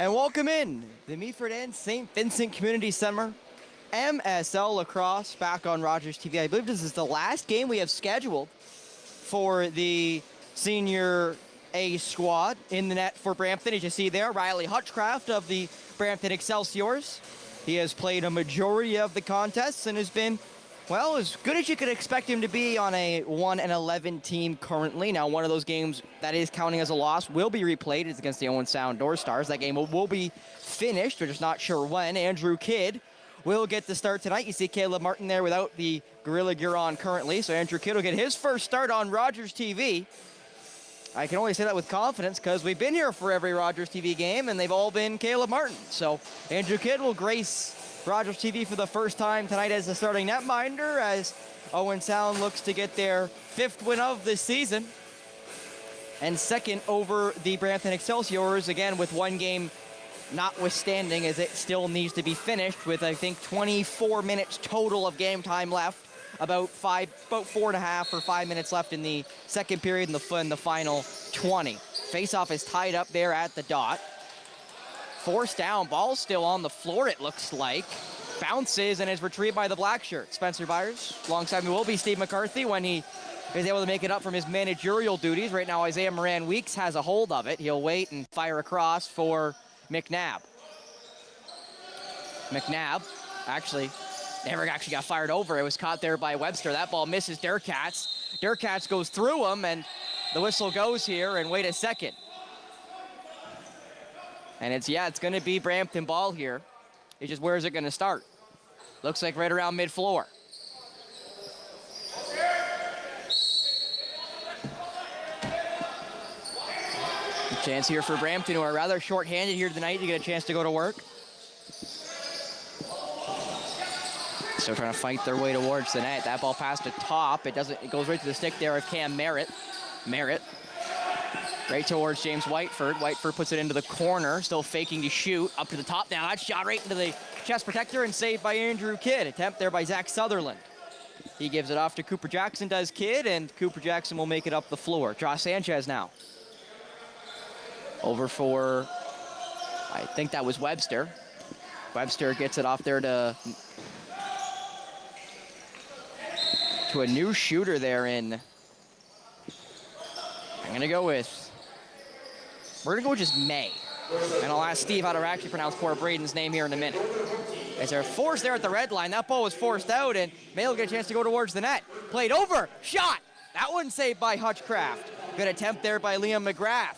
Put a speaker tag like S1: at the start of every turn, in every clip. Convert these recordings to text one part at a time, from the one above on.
S1: And welcome in the Meaford and St. Vincent Community Center, MSL Lacrosse, back on Rogers TV. I believe this is the last game we have scheduled for the Senior A squad. In the net for Brampton, as you see there, Riley Hutchcraft of the Brampton Excelsiors. He has played a majority of the contests and has been, well, as good as you could expect him to be on a 1-11 team currently. Now, one of those games that is counting as a loss will be replayed. It's against the Owen Sound Door Stars. That game will be finished. We're just not sure when. Andrew Kidd will get the start tonight. You see Caleb Martin there without the Gorilla Gear on currently. So Andrew Kidd will get his first start on Rogers TV. I can only say that with confidence because we've been here for every Rogers TV game, and they've all been Caleb Martin. So Andrew Kidd will grace Rogers TV for the first time tonight as the starting netminder, as Owen Sound looks to get their 5th win of the season and 2nd over the Brampton Excelsiors, again with one game notwithstanding, as it still needs to be finished with, I think, 24 minutes total of game time left. About 4.5 or 5 minutes left in the second period and the final 20. Faceoff is tied up there at the dot. Forced down, ball still on the floor, it looks like. Bounces and is retrieved by the black shirt. Spencer Byers, alongside me will be Steve McCarthy when he is able to make it up from his managerial duties. Right now, Isaiah Moran-Weeks has a hold of it. He'll wait and fire across for McNabb. McNabb, never actually got fired over. It was caught there by Webster. That ball misses Derkatz. Derkatz goes through him, and the whistle goes here, and wait a second. And it's going to be Brampton ball here. It's just, where is it going to start? Looks like right around mid-floor. Chance here for Brampton, who are rather short-handed here tonight, to get a chance to go to work. Still trying to fight their way towards the net. That ball past the top. It goes right to the stick there of Cam Merritt. Right towards James Whiteford. Whiteford puts it into the corner, still faking to shoot. Up to the top now. That shot right into the chest protector and saved by Andrew Kidd. Attempt there by Zach Sutherland. He gives it off to Cooper Jackson, does Kidd, and Cooper Jackson will make it up the floor. Josh Sanchez now. Over for, I think that was Webster. Webster gets it off there to a new shooter there in, we're going to go with just May. And I'll ask Steve how to actually pronounce poor Braden's name here in a minute. As they're forced there at the red line, that ball was forced out, and May will get a chance to go towards the net. Played over, shot! That one saved by Hutchcraft. Good attempt there by Liam McGrath.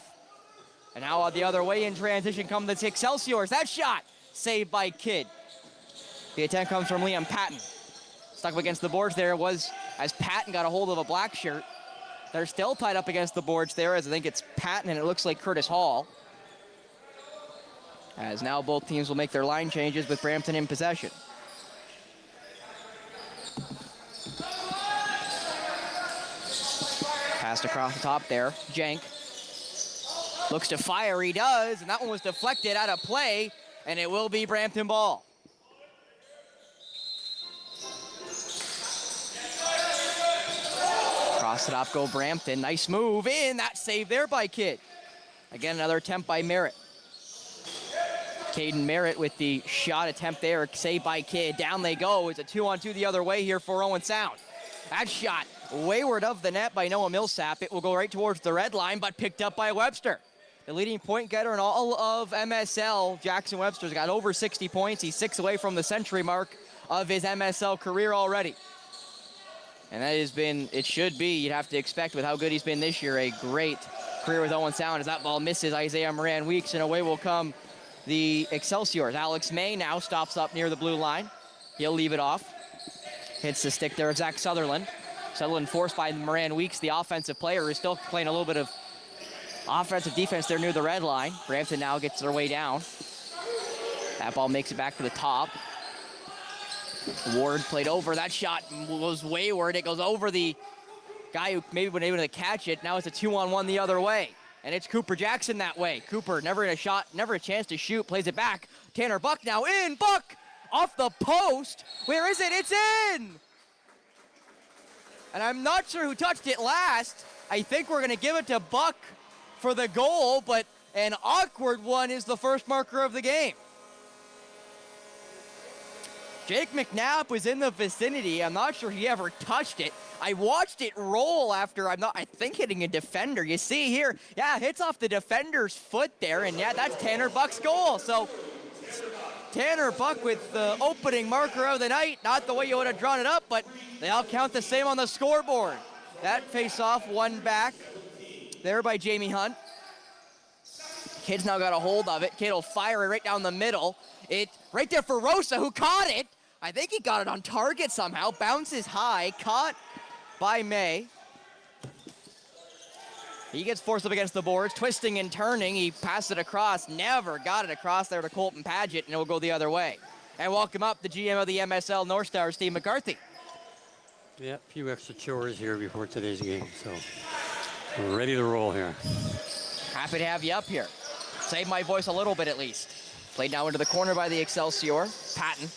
S1: And now the other way in transition come the Excelsiors. That shot saved by Kidd. The attempt comes from Liam Patton. Stuck up against the boards there was as Patton got a hold of a black shirt. They're still tied up against the boards there, as I think it's Patton and it looks like Curtis Hall. As now both teams will make their line changes with Brampton in possession. Passed across the top there. Jenk looks to fire, he does, and that one was deflected out of play, and it will be Brampton ball. Cross it up, go Brampton. Nice move in. That save there by Kidd. Again, another attempt by Merritt. Caden Merritt with the shot attempt there. Saved by Kidd. Down they go. It's a 2-on-2 the other way here for Owen Sound. That shot wayward of the net by Noah Millsap. It will go right towards the red line, but picked up by Webster. The leading point getter in all of MSL, Jackson Webster's got over 60 points. He's 6 away from the century mark of his MSL career already. And that has been, it should be, you'd have to expect with how good he's been this year, a great career with Owen Sound, as that ball misses Isaiah Moran-Weeks, and away will come the Excelsiors. Alex May now stops up near the blue line. He'll leave it off. Hits the stick there of Zach Sutherland. Sutherland forced by Moran-Weeks, the offensive player, who's still playing a little bit of offensive defense there near the red line. Brampton now gets their way down. That ball makes it back to the top. Ward played over. That shot was wayward. It goes over the guy who maybe wasn't able to catch it. Now it's a 2-on-1 the other way. And it's Cooper Jackson that way. Cooper never in a shot, never a chance to shoot. Plays it back. Tanner Buck now in. Buck off the post. Where is it? It's in! And I'm not sure who touched it last. I think we're going to give it to Buck for the goal, but An awkward one is the first marker of the game. Jake McNabb was in the vicinity. I'm not sure he ever touched it. I watched it roll after, I think hitting a defender. You see here, yeah, hits off the defender's foot there, and yeah, that's Tanner Buck's goal. So Tanner Buck with the opening marker of the night. Not the way you would have drawn it up, but they all count the same on the scoreboard. That face-off won back there by Jamie Hunt. Kid's now got a hold of it. Kid will fire it right down the middle. It right there for Rosa, who caught it. I think he got it on target somehow. Bounces high, caught by May. He gets forced up against the boards, twisting and turning. He passed it across, never got it across there to Colton Paget, and it will go the other way. And welcome up the GM of the MSL North Stars, Steve McCarthy.
S2: Yeah, a few extra chores here before today's game, so we're ready to roll here.
S1: Happy to have you up here. Save my voice a little bit at least. Played now into the corner by the Excelsior. Patton.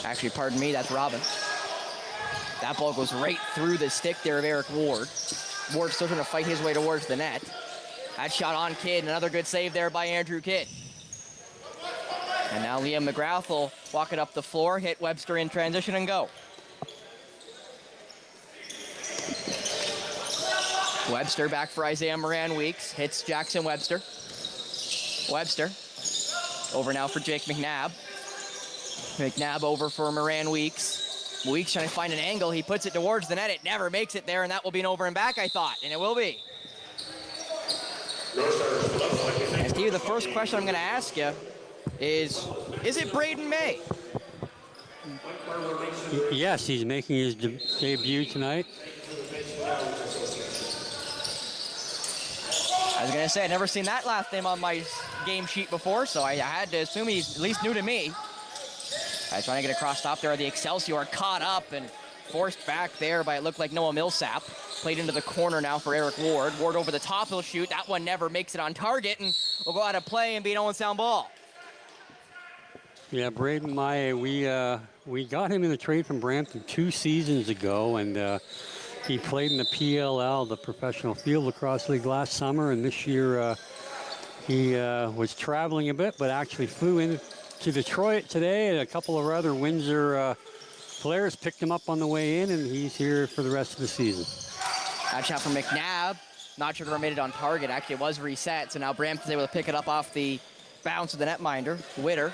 S1: Actually, pardon me, that's Robin. That ball goes right through the stick there of Eric Ward. Ward's still trying to fight his way towards the net. That shot on Kidd, another good save there by Andrew Kidd. And now Liam McGrath will walk it up the floor, hit Webster in transition and go. Webster back for Isaiah Moran-Weeks, hits Jackson Webster. Webster, over now for Jake McNabb. McNabb over for Moran-Weeks. Weeks trying to find an angle. He puts it towards the net. It never makes it there, and that will be an over and back, I thought, and it will be. And Steve, the first question I'm going to ask you is it Braden May?
S2: Yes, he's making his debut tonight.
S1: I was going to say, I've never seen that last name on my game sheet before, so I had to assume he's at least new to me. Trying to get across top there. The Excelsior caught up and forced back there by, it looked like Noah Millsap. Played into the corner now for Eric Ward. Ward over the top, he'll shoot. That one never makes it on target, and will go out of play and be an Owen sound ball.
S2: Yeah, Braden Maye, we got him in the trade from Brampton 2 seasons ago, and he played in the PLL, the Professional Field Lacrosse League, last summer, and this year he was traveling a bit, but actually flew in to Detroit today, and a couple of other Windsor players picked him up on the way in, and he's here for the rest of the season.
S1: That shot from McNabb. Not sure if it made it on target. Actually, it was reset, so now Brampton's able to pick it up off the bounce of the netminder. Witter.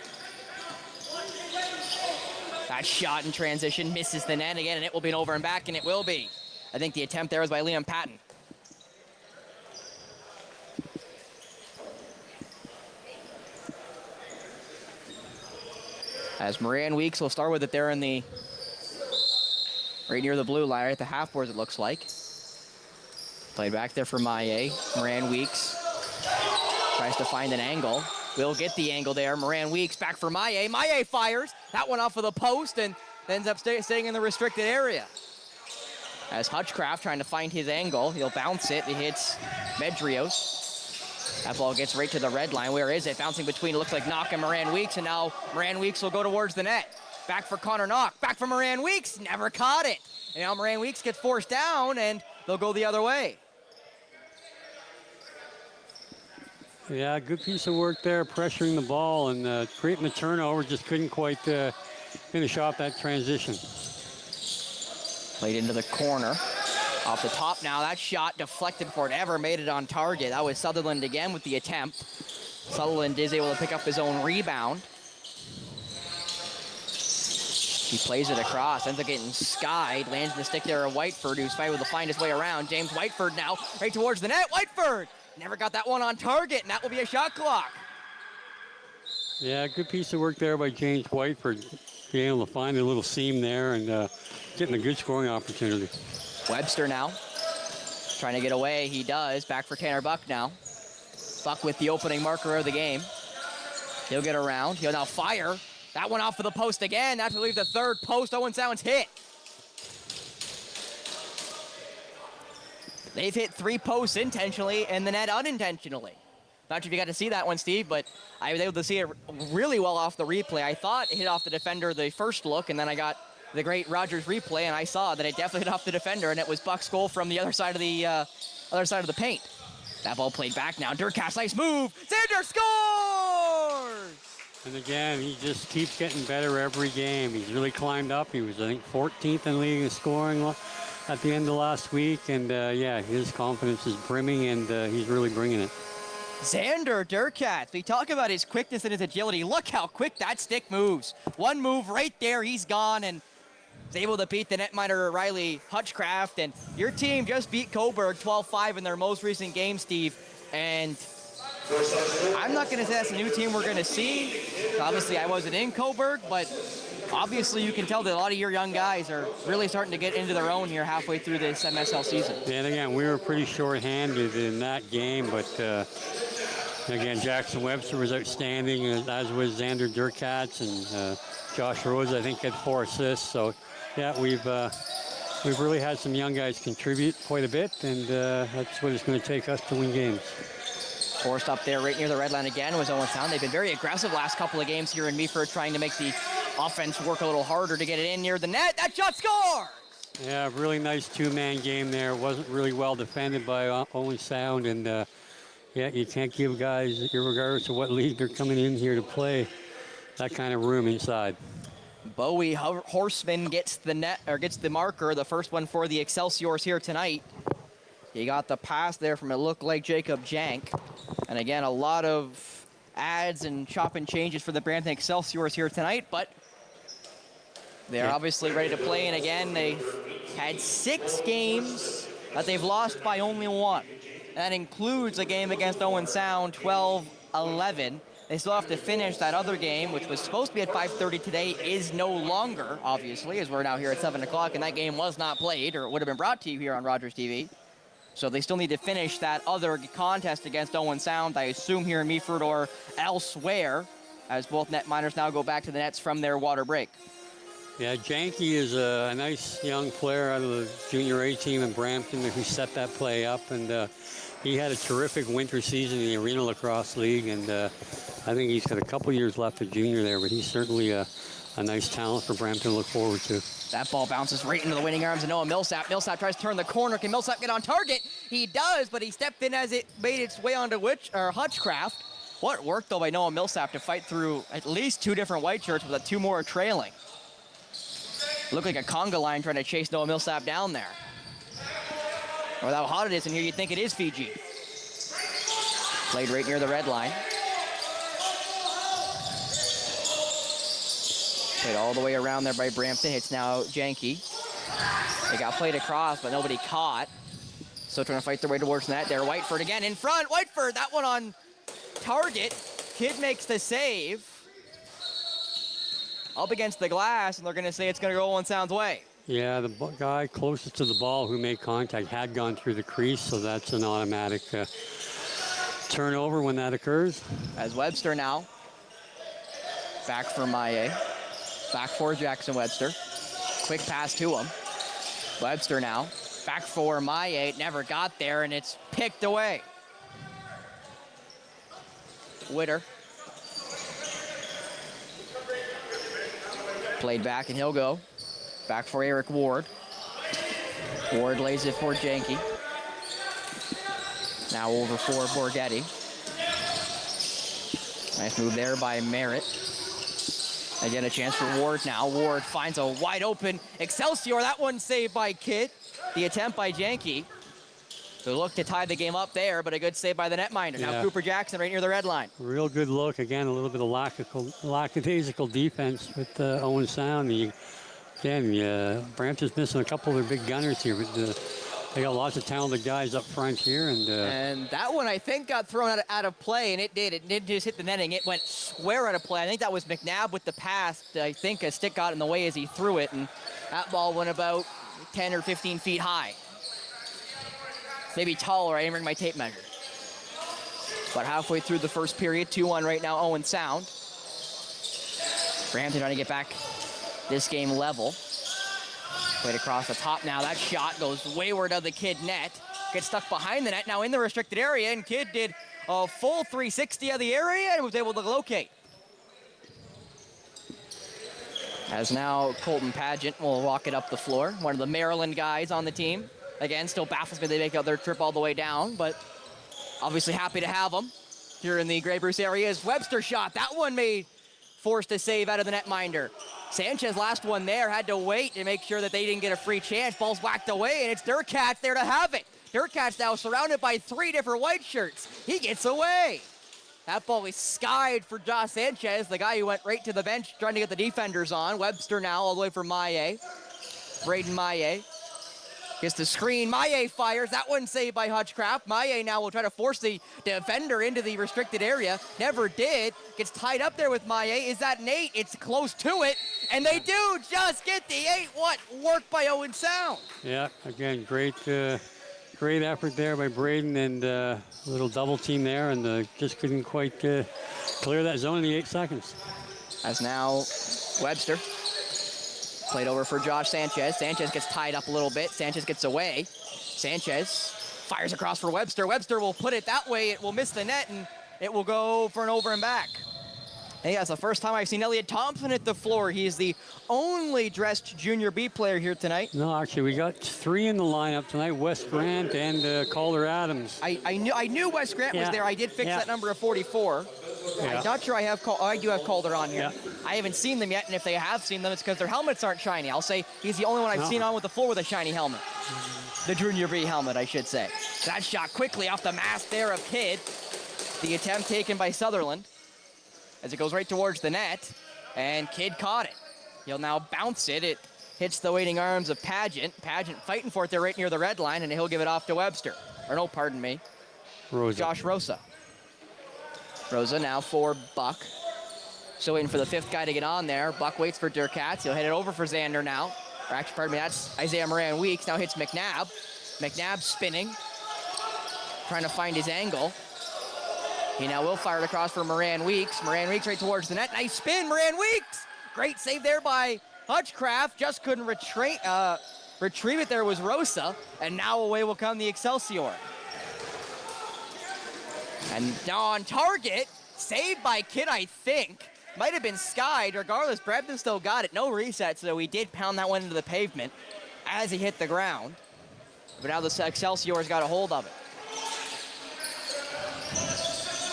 S1: That shot in transition misses the net again, and it will be an over and back, and it will be. I think the attempt there was by Liam Patton. As Moran-Weeks will start with it there in the, right near the blue line, at the half boards it looks like. Played back there for Maye. Moran-Weeks tries to find an angle. Will get the angle there. Moran-Weeks back for Maye. Maye fires. That one off of the post and ends up staying in the restricted area. As Hutchcraft trying to find his angle. He'll bounce it. He hits Medrios. That ball gets right to the red line. Where is it? Bouncing between, it looks like Knock and Moran-Weeks, and now Moran-Weeks will go towards the net. Back for Connor Knock. Back for Moran-Weeks. Never caught it. And now Moran-Weeks gets forced down, and they'll go the other way.
S2: Yeah, good piece of work there, pressuring the ball and creating the turnover. Just couldn't quite finish off that transition.
S1: Played into the corner. Off the top now, that shot deflected before it ever made it on target. That was Sutherland again with the attempt. Sutherland is able to pick up his own rebound. He plays it across, ends up getting skied, lands in the stick there of Whiteford, who's able to find his way around. James Whiteford now, right towards the net. Whiteford never got that one on target, and that will be a shot clock.
S2: Yeah, good piece of work there by James Whiteford, being able to find a little seam there and getting a good scoring opportunity.
S1: Webster now, trying to get away. He does. Back for Tanner Buck now. Buck with the opening marker of the game. He'll get around. He'll now fire. That one off of the post again. That's, I believe, the third post Owen Sound's hit. They've hit 3 posts intentionally and the net unintentionally. Not sure if you got to see that one, Steve, but I was able to see it really well off the replay. I thought it hit off the defender the first look, and then I got the great Rogers replay, and I saw that it definitely hit off the defender, and it was Buck's goal from the other side of the paint. That ball played back now. Durkat's nice move. Xander scores!
S2: And again, he just keeps getting better every game. He's really climbed up. He was, I think, 14th in league in scoring at the end of last week. And yeah, his confidence is brimming, and he's really bringing it.
S1: Xander Durkat, we talk about his quickness and his agility. Look how quick that stick moves. One move right there, he's gone, and is able to beat the netminder Riley Hutchcraft. And your team just beat Coburg 12-5 in their most recent game, Steve. And I'm not going to say that's a new team we're going to see. Obviously, I wasn't in Coburg, but obviously you can tell that a lot of your young guys are really starting to get into their own here halfway through this MSL season.
S2: And again, we were pretty short-handed in that game, but again, Jackson Webster was outstanding, as was Xander Durkatz, and Josh Rose, I think, had 4 assists. So, yeah, we've really had some young guys contribute quite a bit, and that's what it's going to take us to win games.
S1: Forced up there right near the red line again was Owen Sound. They've been very aggressive last couple of games here in Meaford, trying to make the offense work a little harder to get it in near the net. That shot scores!
S2: Yeah, really nice two-man game there. Wasn't really well defended by Owen Sound, and yeah, you can't give guys, regardless of what league they're coming in here to play, that kind of room inside.
S1: Bowie Horseman gets the net, or gets the marker, the first one for the Excelsiors here tonight. He got the pass there from, it looked like, Jacob Jank. And again, a lot of adds and chop and changes for the Brampton Excelsiors here tonight, but they're obviously ready to play. And again, they had 6 games that they've lost by only 1. That includes a game against Owen Sound, 12-11. They still have to finish that other game, which was supposed to be at 5:30 today, is no longer, obviously, as we're now here at 7 o'clock, and that game was not played, or it would have been brought to you here on Rogers TV. So they still need to finish that other contest against Owen Sound, I assume here in Meaford or elsewhere, as both netminders now go back to the nets from their water break.
S2: Yeah, Janky is a nice young player out of the junior A team in Brampton who set that play up, and he had a terrific winter season in the Arena Lacrosse League, and I think he's got a couple years left at junior there, but he's certainly a nice talent for Brampton to look forward to.
S1: That ball bounces right into the winning arms of Noah Millsap. Millsap tries to turn the corner. Can Millsap get on target? He does, but he stepped in as it made its way onto Hutchcraft. What work, though, by Noah Millsap to fight through at least 2 different white shirts with 2 more trailing. Looked like a conga line trying to chase Noah Millsap down there. With how hot it is in here, you'd think it is Fiji. Played right near the red line. Played all the way around there by Brampton. It's now Janky. They got played across, but nobody caught. Still trying to fight their way towards the net there. Whiteford again in front. Whiteford, that one on target. Kid makes the save. Up against the glass, and they're going to say it's going to go Owen Sound's way.
S2: Yeah, the guy closest to the ball who made contact had gone through the crease, so that's an automatic turnover when that occurs. As
S1: Webster now. Back for Maye. Back for Jackson Webster. Quick pass to him. Webster now. Back for Maye. Never got there, and it's picked away. Witter. Played back, and he'll go. Back for Eric Ward. Ward lays it for Janky. Now over for Borghetti. Nice move there by Merritt. Again, a chance for Ward now. Ward finds a wide open Excelsior. That one saved by Kidd. The attempt by Janky. So look to tie the game up there, but a good save by the netminder. Now Cooper Jackson right near the red line.
S2: Real good look. Again, a little bit of lackadaisical defense with Owen Sound. Brampton's missing a couple of their big gunners here. But, they got lots of talented guys up front here.
S1: And that one, I think, got thrown out of play, and it did. It didn't just hit the netting. It went square out of play. I think that was McNabb with the pass. I think a stick got in the way as he threw it, and that ball went about 10 or 15 feet high. Maybe taller. I didn't bring my tape measure. But halfway through the first period, 2-1 right now, Owen Sound. Brampton trying to get back this game level. Played across the top now. That shot goes wayward of the Kidd net. Gets stuck behind the net, now in the restricted area, and Kidd did a full 360 of the area and was able to locate. As now Colton Pageant will walk it up the floor. One of the Maryland guys on the team. Again, still baffles me they make out their trip all the way down, but Obviously happy to have him here in the Grey Bruce area. Is Webster shot. That one made forced to save out of the netminder. Sanchez, last one there, had to wait to make sure that they didn't get a free chance. Ball's whacked away, and it's Durkatz there to have it. Durkatz now surrounded by 3 different white shirts. He gets away. That ball is skied for Josh Sanchez, the guy who went right to the bench trying to get the defenders on. Webster now all the way for Maillet. Braden Maillet gets the screen. Maillet fires. That one saved by Hutchcraft. Maillet now will try to force the defender into the restricted area. Never did. Gets tied up there with Maillet. Is that an 8? It's close to it. And they do just get the 8. What work by Owen Sound.
S2: Yeah, again, great effort there by Braden, and a little double team there, and just couldn't quite clear that zone in the 8 seconds.
S1: As now Webster played over for Josh Sanchez. Sanchez gets tied up a little bit. Sanchez gets away. Sanchez fires across for Webster. Webster will put it that way. It will miss the net, and it will go for an over and back. Hey, that's the first time I've seen Elliot Thompson hit the floor. He is the only dressed junior B player here tonight.
S2: No, actually, we got 3 in the lineup tonight: Wes Grant and Calder Adams.
S1: I knew Wes Grant was there. I did fix that number of 44. Yeah. I'm not sure I have I do have Calder on here. Yeah. I haven't seen them yet, and if they have seen them, it's because their helmets aren't shiny. I'll say he's the only one I've seen on with the floor with a shiny helmet. The junior B helmet, I should say. That shot quickly off the mask there of Kidd. The attempt taken by Sutherland as it goes right towards the net, and Kidd caught it. He'll now bounce it. It hits the waiting arms of Pageant. Pageant fighting for it there right near the red line, and he'll give it off to Webster. Or no, pardon me.
S2: Rosa.
S1: Josh Rosa. Rosa now for Buck. Still waiting for the 5th guy to get on there. Buck waits for Durkatz. He'll hit it over for Xander now. Or actually, pardon me, that's Isaiah Moran-Weeks. Now hits McNabb. McNabb spinning, trying to find his angle. He now will fire it across for Moran-Weeks. Moran-Weeks right towards the net. Nice spin, Moran-Weeks! Great save there by Hutchcraft. Just couldn't retrieve it. There was Rosa. And now away will come the Excelsior. And now on target, saved by Kidd, I think. Might have been skied. Regardless, Brampton still got it. No reset, so he did pound that one into the pavement as he hit the ground. But now the Excelsior's got a hold of it.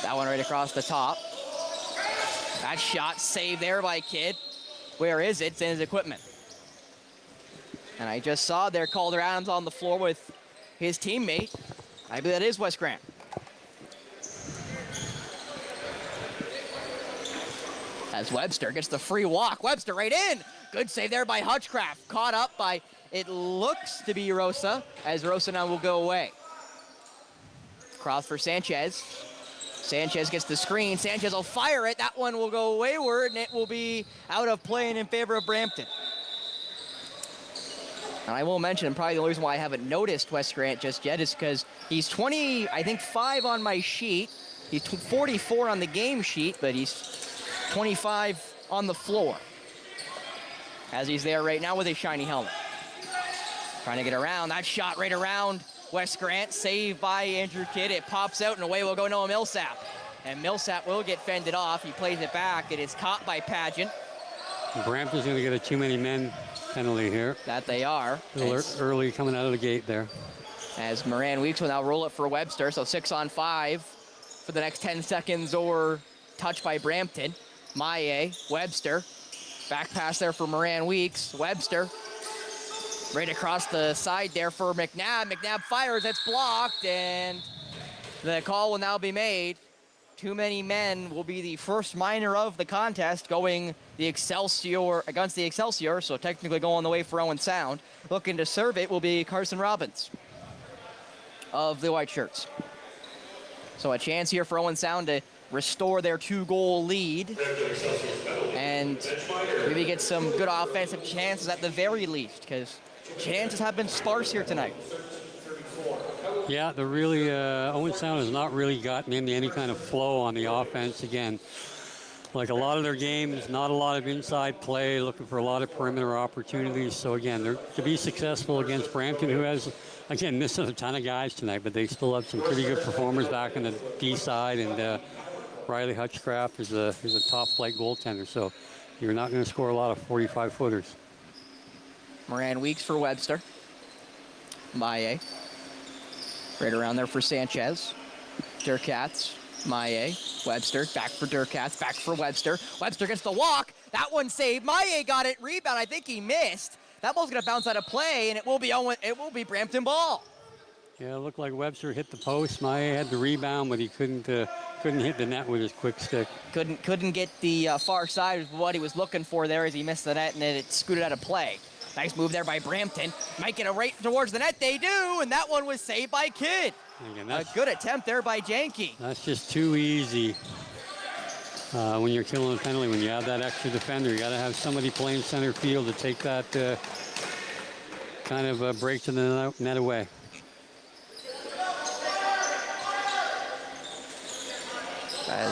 S1: That one right across the top. That shot saved there by Kidd. Where is it? It's in his equipment. And I just saw there Calder Adams on the floor with his teammate. I believe that is Wes Grant. As Webster gets the free walk. Webster right in. Good save there by Hutchcraft. Caught up by, it looks to be Rosa, as Rosa now will go away. Cross for Sanchez. Sanchez gets the screen. Sanchez will fire it. That one will go wayward, and it will be out of play and in favor of Brampton. And I will mention, probably the only reason why I haven't noticed Wes Grant just yet is because he's 5 on my sheet. He's 44 on the game sheet, but he's 25 on the floor. As he's there right now with his shiny helmet. Trying to get around. That shot right around Wes Grant, saved by Andrew Kidd. It pops out, and away will go Noah Millsap. And Millsap will get fended off. He plays it back. It is caught by Pageant.
S2: Brampton's going to get a too many men penalty here.
S1: That they are.
S2: A little early coming out of the gate there.
S1: As Moran-Weeks will now roll it for Webster. So 6 on 5 for the next 10 seconds, or touch by Brampton. Maillet, Webster. Back pass there for Moran-Weeks. Webster. Right across the side there for McNabb. McNabb fires, it's blocked, and the call will now be made. Too many men will be the first minor of the contest, going the Excelsior against the Excelsior, so technically going the way for Owen Sound. Looking to serve it will be Carson Robbins of the White Shirts. So a chance here for Owen Sound to restore their 2-goal lead and maybe get some good offensive chances at the very least, because chances have been sparse here tonight.
S2: Yeah, Owen Sound has not really gotten into any kind of flow on the offense. Again, like a lot of their games, not a lot of inside play, looking for a lot of perimeter opportunities. So again, they're to be successful against Brampton, who has, again, missed a ton of guys tonight, but they still have some pretty good performers back in the D side, and Riley Hutchcraft is a top-flight goaltender, so you're not going to score a lot of 45-footers.
S1: Moran-Weeks for Webster. Maillet. Right around there for Sanchez. Durkats, Maye, Webster, back for Durkats, back for Webster. Webster gets the walk. That one saved. Maye got it. Rebound. I think he missed. That ball's going to bounce out of play, and it will be Owen. It will be Brampton ball.
S2: Yeah, it looked like Webster hit the post. Maye had the rebound, but he couldn't hit the net with his quick stick.
S1: Couldn't get the far side of what he was looking for there as he missed the net, and then it scooted out of play. Nice move there by Brampton. Might get a right towards the net. They do, and that one was saved by Kidd.
S2: Again,
S1: A good attempt there by Janke.
S2: That's just too easy when you're killing a penalty. When you have that extra defender, you got to have somebody playing center field to take that kind of break to the net away.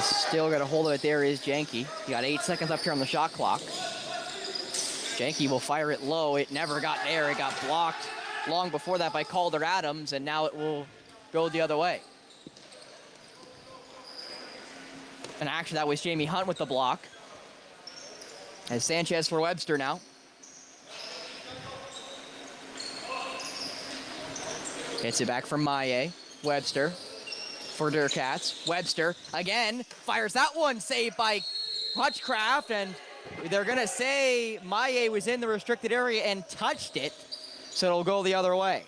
S1: Still got a hold of it there is Janke. You got 8 seconds left here on the shot clock. Janke will fire it low. It never got there. It got blocked long before that by Calder Adams, and now it will go the other way. And actually, that was Jamie Hunt with the block. As Sanchez for Webster now. Hits it back from Maye. Webster for Durkats. Webster again fires that one, saved by Hutchcraft, and they're gonna say Maye was in the restricted area and touched it, so it'll go the other way.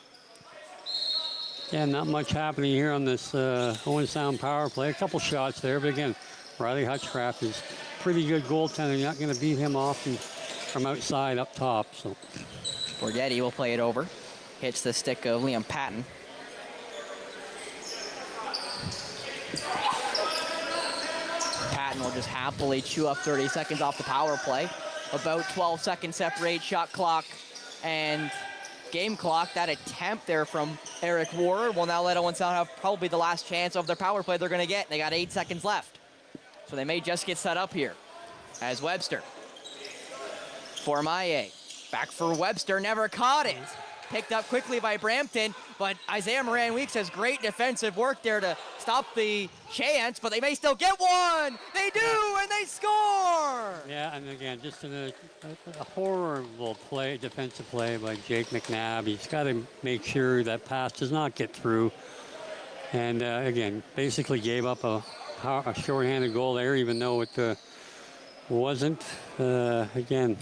S2: Yeah, not much happening here on this Owen Sound power play. A couple shots there, but again, Riley Hutchcraft is pretty good goaltender. You're not going to beat him often from outside up top. So
S1: Borghetti will play it over. Hits the stick of Liam Patton. Patton will just happily chew up 30 seconds off the power play. About 12 seconds separate shot clock and game clock. That attempt there from Eric Ward will now let Owen Sound have probably the last chance of their power play they're going to get. They got 8 seconds left. So they may just get set up here. As Webster for Maye. Back for Webster, never caught it. Picked up quickly by Brampton, but Isaiah Moran-Weeks has great defensive work there to stop the chance, but they may still get one. They do, and they score.
S2: yeah, and again, just a horrible play, defensive play by Jake McNabb. He's got to make sure that pass does not get through. And again, basically gave up a shorthanded goal there, even though it wasn't. Again,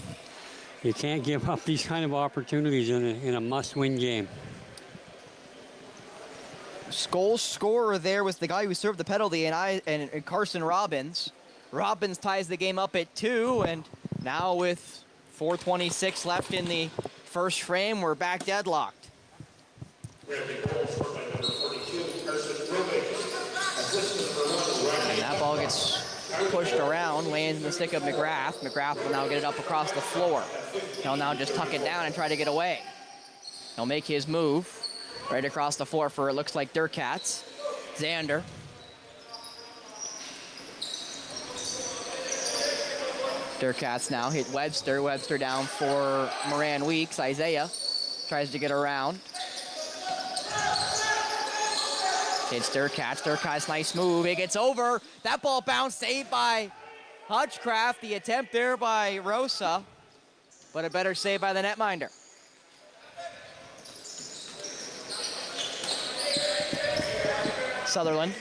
S2: you can't give up these kind of opportunities in a must-win game.
S1: Goal scorer there was the guy who served the penalty, and Carson Robbins. Robbins ties the game up at 2, and now with 4:26 left in the first frame, we're back deadlocked. And that ball gets pushed around, lands in the stick of McGrath. McGrath will now get it up across the floor. He'll now just tuck it down and try to get away. He'll make his move right across the floor for, it looks like, Durkats. Xander. Durkats now hit Webster. Webster down for Moran-Weeks. Isaiah tries to get around. It's Durkats. Durkats, nice move. It gets over. That ball bounced, saved by Hutchcraft. The attempt there by Rosa, but a better save by the netminder. Sutherland.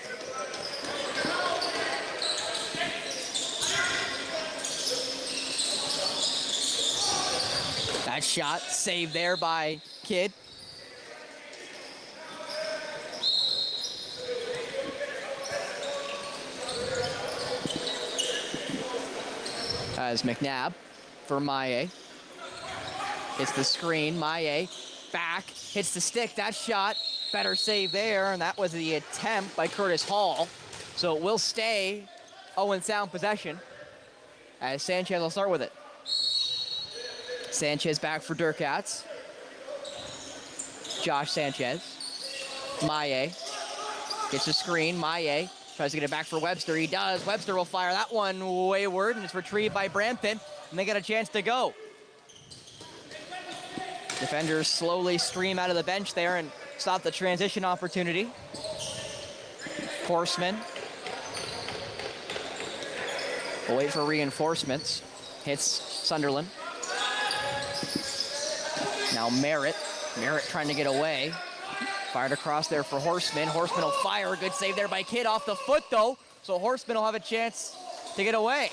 S1: That shot saved there by Kidd. As McNabb for Maye. Hits the screen. Maye back, hits the stick. That shot, better save there, and that was the attempt by Curtis Hall. So it will stay Owen Sound possession as Sanchez will start with it. Sanchez back for Durkats. Josh Sanchez. Maye gets the screen. Maye tries to get it back for Webster. He does. Webster will fire that one wayward, and it's retrieved by Brampton, and they get a chance to go. Defenders slowly stream out of the bench there and stop the transition opportunity. Horseman will wait for reinforcements. Hits Sunderland. Now Merritt. Merritt trying to get away Fired across there for Horseman. Horseman will fire. Good save there by Kidd off the foot, though. So Horseman will have a chance to get away.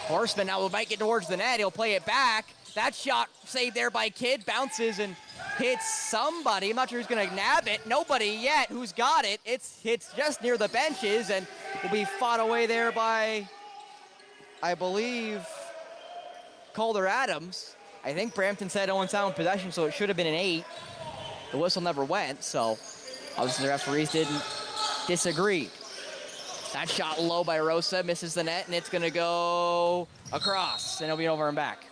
S1: Horseman now might get towards the net. He'll play it back. That shot saved there by Kidd. Bounces and hits somebody. I'm not sure who's going to nab it. Nobody yet who's got it. It's just near the benches and will be fought away there by, I believe, Calder Adams. I think Brampton said Owen Sound possession, so it should have been an 8. The whistle never went, so obviously the referees didn't disagree. That shot low by Rosa, misses the net, and it's going to go across, and it'll be over and back.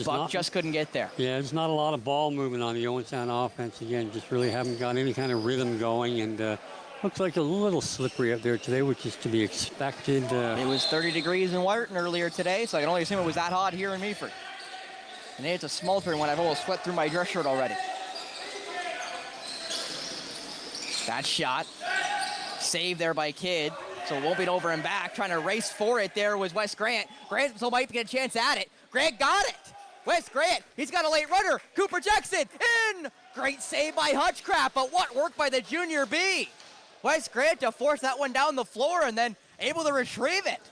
S1: Buck just couldn't get there.
S2: Yeah, there's not a lot of ball movement on the Owen Sound offense. Again, just really haven't got any kind of rhythm going, and looks like a little slippery up there today, which is to be expected.
S1: It was 30 degrees in Wharton earlier today, so I can only assume it was that hot here in Meaford. And it's a smoldering one. I've almost sweat through my dress shirt already. That shot, saved there by Kidd, so it won't be over and back. Trying to race for it there was Wes Grant. Grant still might get a chance at it. Grant got it. Wes Grant, he's got a late runner. Cooper Jackson in. Great save by Hutchcraft, but what work by the junior B. Wes Grant to force that one down the floor and then able to retrieve it.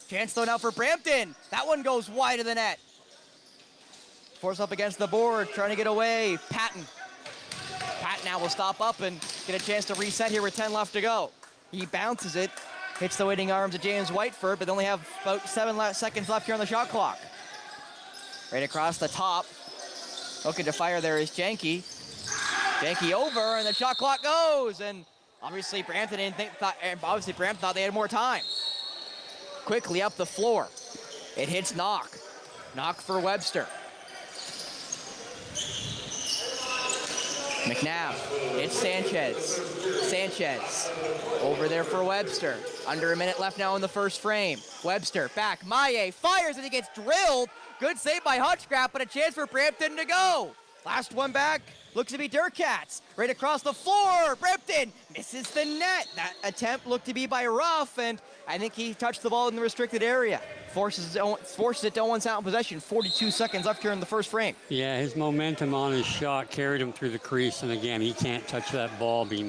S1: Chance though now for Brampton. That one goes wide of the net. Force up against the board, trying to get away. Patton now will stop up and get a chance to reset here with 10 left to go. He bounces it, hits the waiting arms of James Whiteford, but they only have about 7 seconds left here on the shot clock. Right across the top. Looking to fire there is Janke. Janke over, and the shot clock goes. And obviously Brampton thought they had more time. Quickly up the floor. It hits Knock. Knock for Webster. McNabb, it's Sanchez. Sanchez over there for Webster. Under a minute left now in the first frame. Webster back, Maye fires and he gets drilled. Good save by Hutchcraft, but a chance for Brampton to go. Last one back, looks to be Durkatz. Right across the floor, Brampton misses the net. That attempt looked to be by Ruff, and I think he touched the ball in the restricted area. Forces it to Owen Sound possession. 42 seconds left here in the first frame.
S2: Yeah, his momentum on his shot carried him through the crease, and again, he can't touch that ball being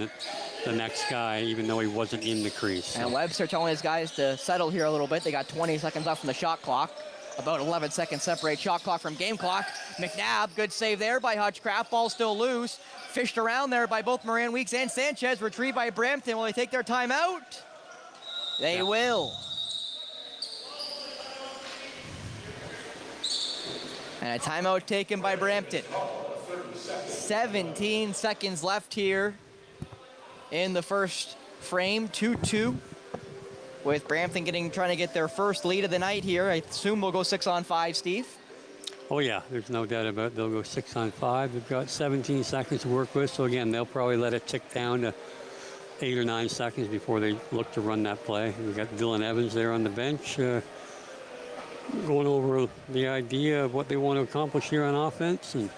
S2: the next guy, even though he wasn't in the crease. So.
S1: And Webster telling his guys to settle here a little bit. They got 20 seconds left from the shot clock. About 11 seconds separate shot clock from game clock. McNabb, good save there by Hutchcraft. Ball still loose. Fished around there by both Moran Weeks and Sanchez. Retrieved by Brampton. Will they take their timeout? They will. And a timeout taken by Brampton. 17 seconds left here in the first frame. 2-2. With Brampton trying to get their first lead of the night here. I assume we'll go 6-on-5, Steve.
S2: Oh yeah, there's no doubt about it. They'll go 6-on-5. They've got 17 seconds to work with, so again, they'll probably let it tick down to 8 or 9 seconds before they look to run that play. We've got Dylan Evans there on the bench going over the idea of what they want to accomplish here on offense. And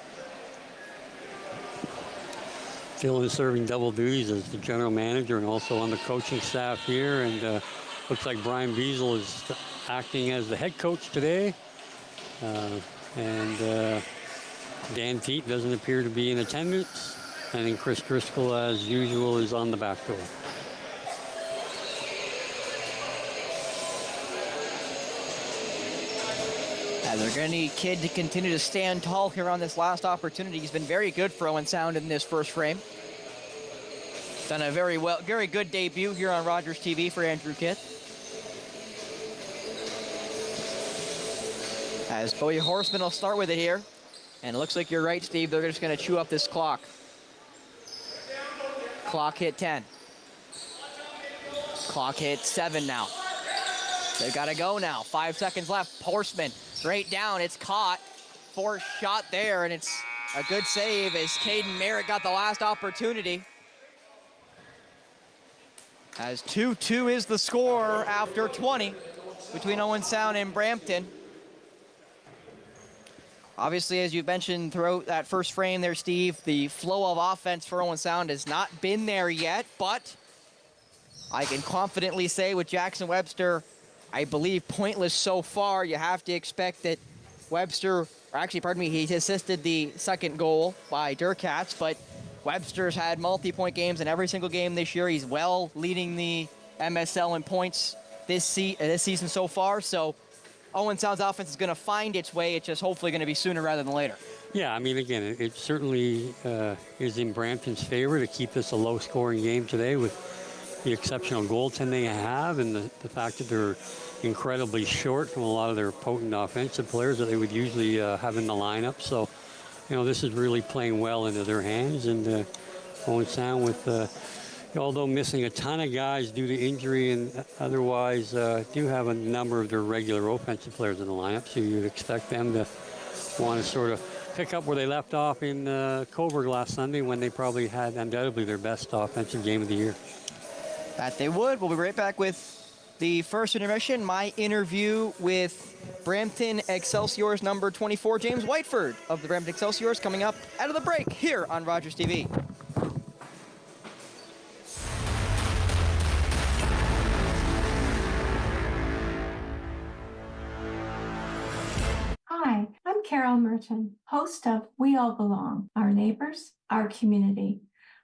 S2: Dylan is serving double duties as the general manager and also on the coaching staff here. And looks like Brian Beasel is acting as the head coach today. And Dan Teat doesn't appear to be in attendance. And then Chris Driscoll, as usual, is on the back door.
S1: They're going to need Kidd to continue to stand tall here on this last opportunity. He's been very good for Owen Sound in this first frame. Done a very good debut here on Rogers TV for Andrew Kidd. As Bowie Horseman will start with it here. And it looks like you're right, Steve. They're just going to chew up this clock. Clock hit 10. Clock hit 7 now. They've got to go now. 5 seconds left. Horseman straight down. It's caught. Forced shot there, and it's a good save as Caden Merritt got the last opportunity. As 2-2 is the score after 20 between Owen Sound and Brampton. Obviously, as you mentioned throughout that first frame there, Steve, the flow of offense for Owen Sound has not been there yet, but I can confidently say with Jackson Webster, I believe, pointless so far, you have to expect that Webster or actually, pardon me, he assisted the second goal by Durkatz, but Webster's had multi-point games in every single game this year. He's well leading the MSL in points this season so far, so Owen Sound's offense is going to find its way. It's just hopefully going to be sooner rather than later.
S2: Yeah, I mean, again, it certainly is in Brampton's favor to keep this a low-scoring game today with the exceptional goaltending they have and the fact that they're incredibly short from a lot of their potent offensive players that they would usually have in the lineup. So, this is really playing well into their hands. And Owen Sound with, although missing a ton of guys due to injury and otherwise, do have a number of their regular offensive players in the lineup. So you'd expect them to want to sort of pick up where they left off in Coburg last Sunday when they probably had undoubtedly their best offensive game of the year.
S1: That they would. We'll be right back with the first intermission. My interview with Brampton Excelsiors number 24, James Whiteford of the Brampton Excelsiors, coming up out of the break here on Rogers TV.
S3: Hi, I'm Carol Merton, host of We All Belong, Our Neighbors, Our Community,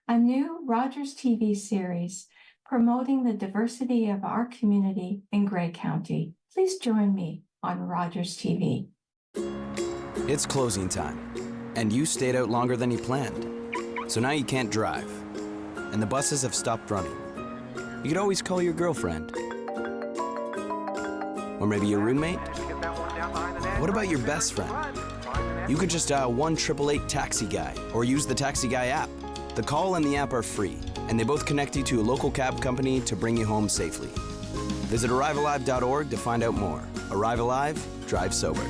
S3: a new Rogers TV series promoting the diversity of our community in Grey County. Please join me on Rogers TV.
S4: It's closing time, and you stayed out longer than you planned. So now you can't drive, and the buses have stopped running. You could always call your girlfriend. Or maybe your roommate? What about your best friend? You could just dial 1-888-TAXI-GUY or use the Taxi Guy app. The call and the app are free, and they both connect you to a local cab company to bring you home safely. Visit arrivealive.org to find out more. Arrive Alive, drive sober.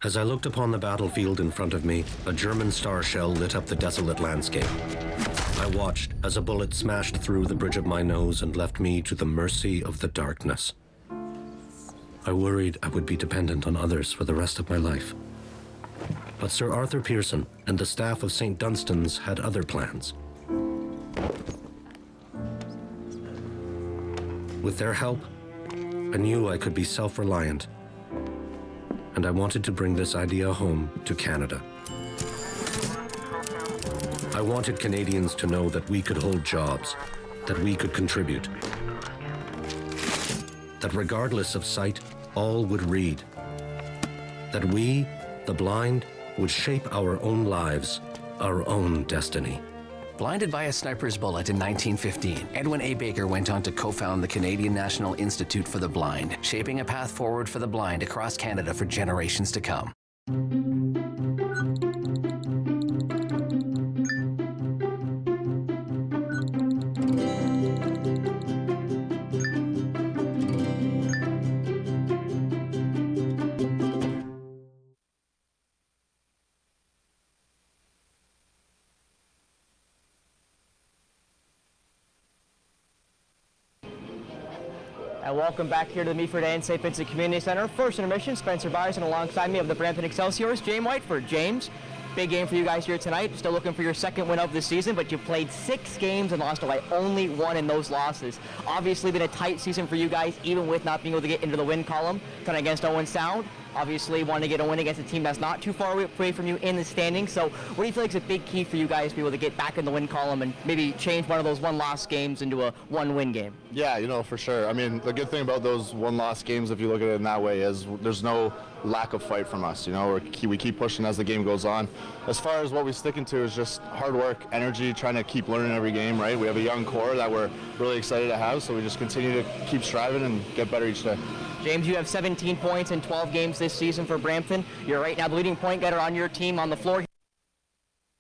S5: As I looked upon the battlefield in front of me, a German star shell lit up the desolate landscape. I watched as a bullet smashed through the bridge of my nose and left me to the mercy of the darkness. I worried I would be dependent on others for the rest of my life. But Sir Arthur Pearson and the staff of St. Dunstan's had other plans. With their help, I knew I could be self-reliant, and I wanted to bring this idea home to Canada. I wanted Canadians to know that we could hold jobs, that we could contribute, that regardless of sight, all would read, that we, the blind, would shape our own lives, our own destiny.
S6: Blinded by a sniper's bullet in 1915, Edwin A. Baker went on to co-found the Canadian National Institute for the Blind, shaping a path forward for the blind across Canada for generations to come.
S1: And welcome back here to the Meaford and St. Vincent Community Center. First intermission, Spencer Byers, and alongside me of the Brampton Excelsiors, James Whiteford. James, big game for you guys here tonight. Still looking for your second win of the season, but you played 6 games and lost by only 1 in those losses. Obviously been a tight season for you guys, even with not being able to get into the win column, kind of against Owen Sound. Obviously wanting to get a win against a team that's not too far away from you in the standings. So what do you feel like is a big key for you guys to be able to get back in the win column and maybe change one of those one-loss games into a one-win game?
S7: Yeah, for sure. I mean, the good thing about those one-loss games, if you look at it in that way, is there's no lack of fight from us. We keep pushing as the game goes on. As far as what we're sticking to is just hard work, energy, trying to keep learning every game, right? We have a young core that we're really excited to have, so we just continue to keep striving and get better each day.
S1: James, you have 17 points in 12 games this season for Brampton. You're right now the leading point getter on your team on the floor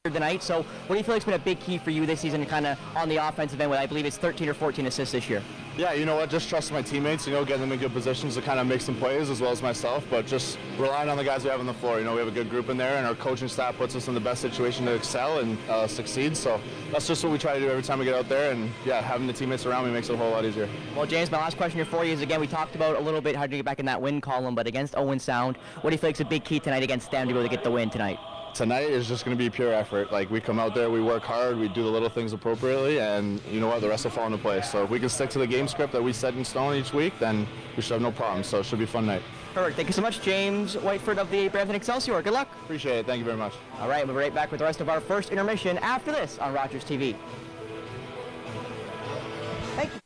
S1: tonight. So what do you feel like has been a big key for you this season kind of on the offensive end with, I believe it's 13 or 14 assists this year?
S7: Yeah, you know what, just trust my teammates, getting them in good positions to kind of make some plays as well as myself, but just relying on the guys we have on the floor. We have a good group in there, and our coaching staff puts us in the best situation to excel and succeed, so that's just what we try to do every time we get out there, and yeah, having the teammates around me makes it a whole lot easier. Well,
S1: James, my last question here for you is, again, we talked about a little bit how to get back in that win column, but against Owen Sound, what do you feel like is a big key tonight against them to be able to get the win tonight?
S7: Tonight is just going to be pure effort. Like, we come out there, we work hard, we do the little things appropriately, and you know what, the rest will fall into place. So if we can stick to the game script that we set in stone each week, then we should have no problem. So it should be a fun night.
S1: Perfect. Thank you so much, James Whiteford of the Brampton Excelsior. Good luck.
S7: Appreciate it. Thank you very much.
S1: All right, we'll be right back with the rest of our first intermission after this on Rogers TV. Thank you.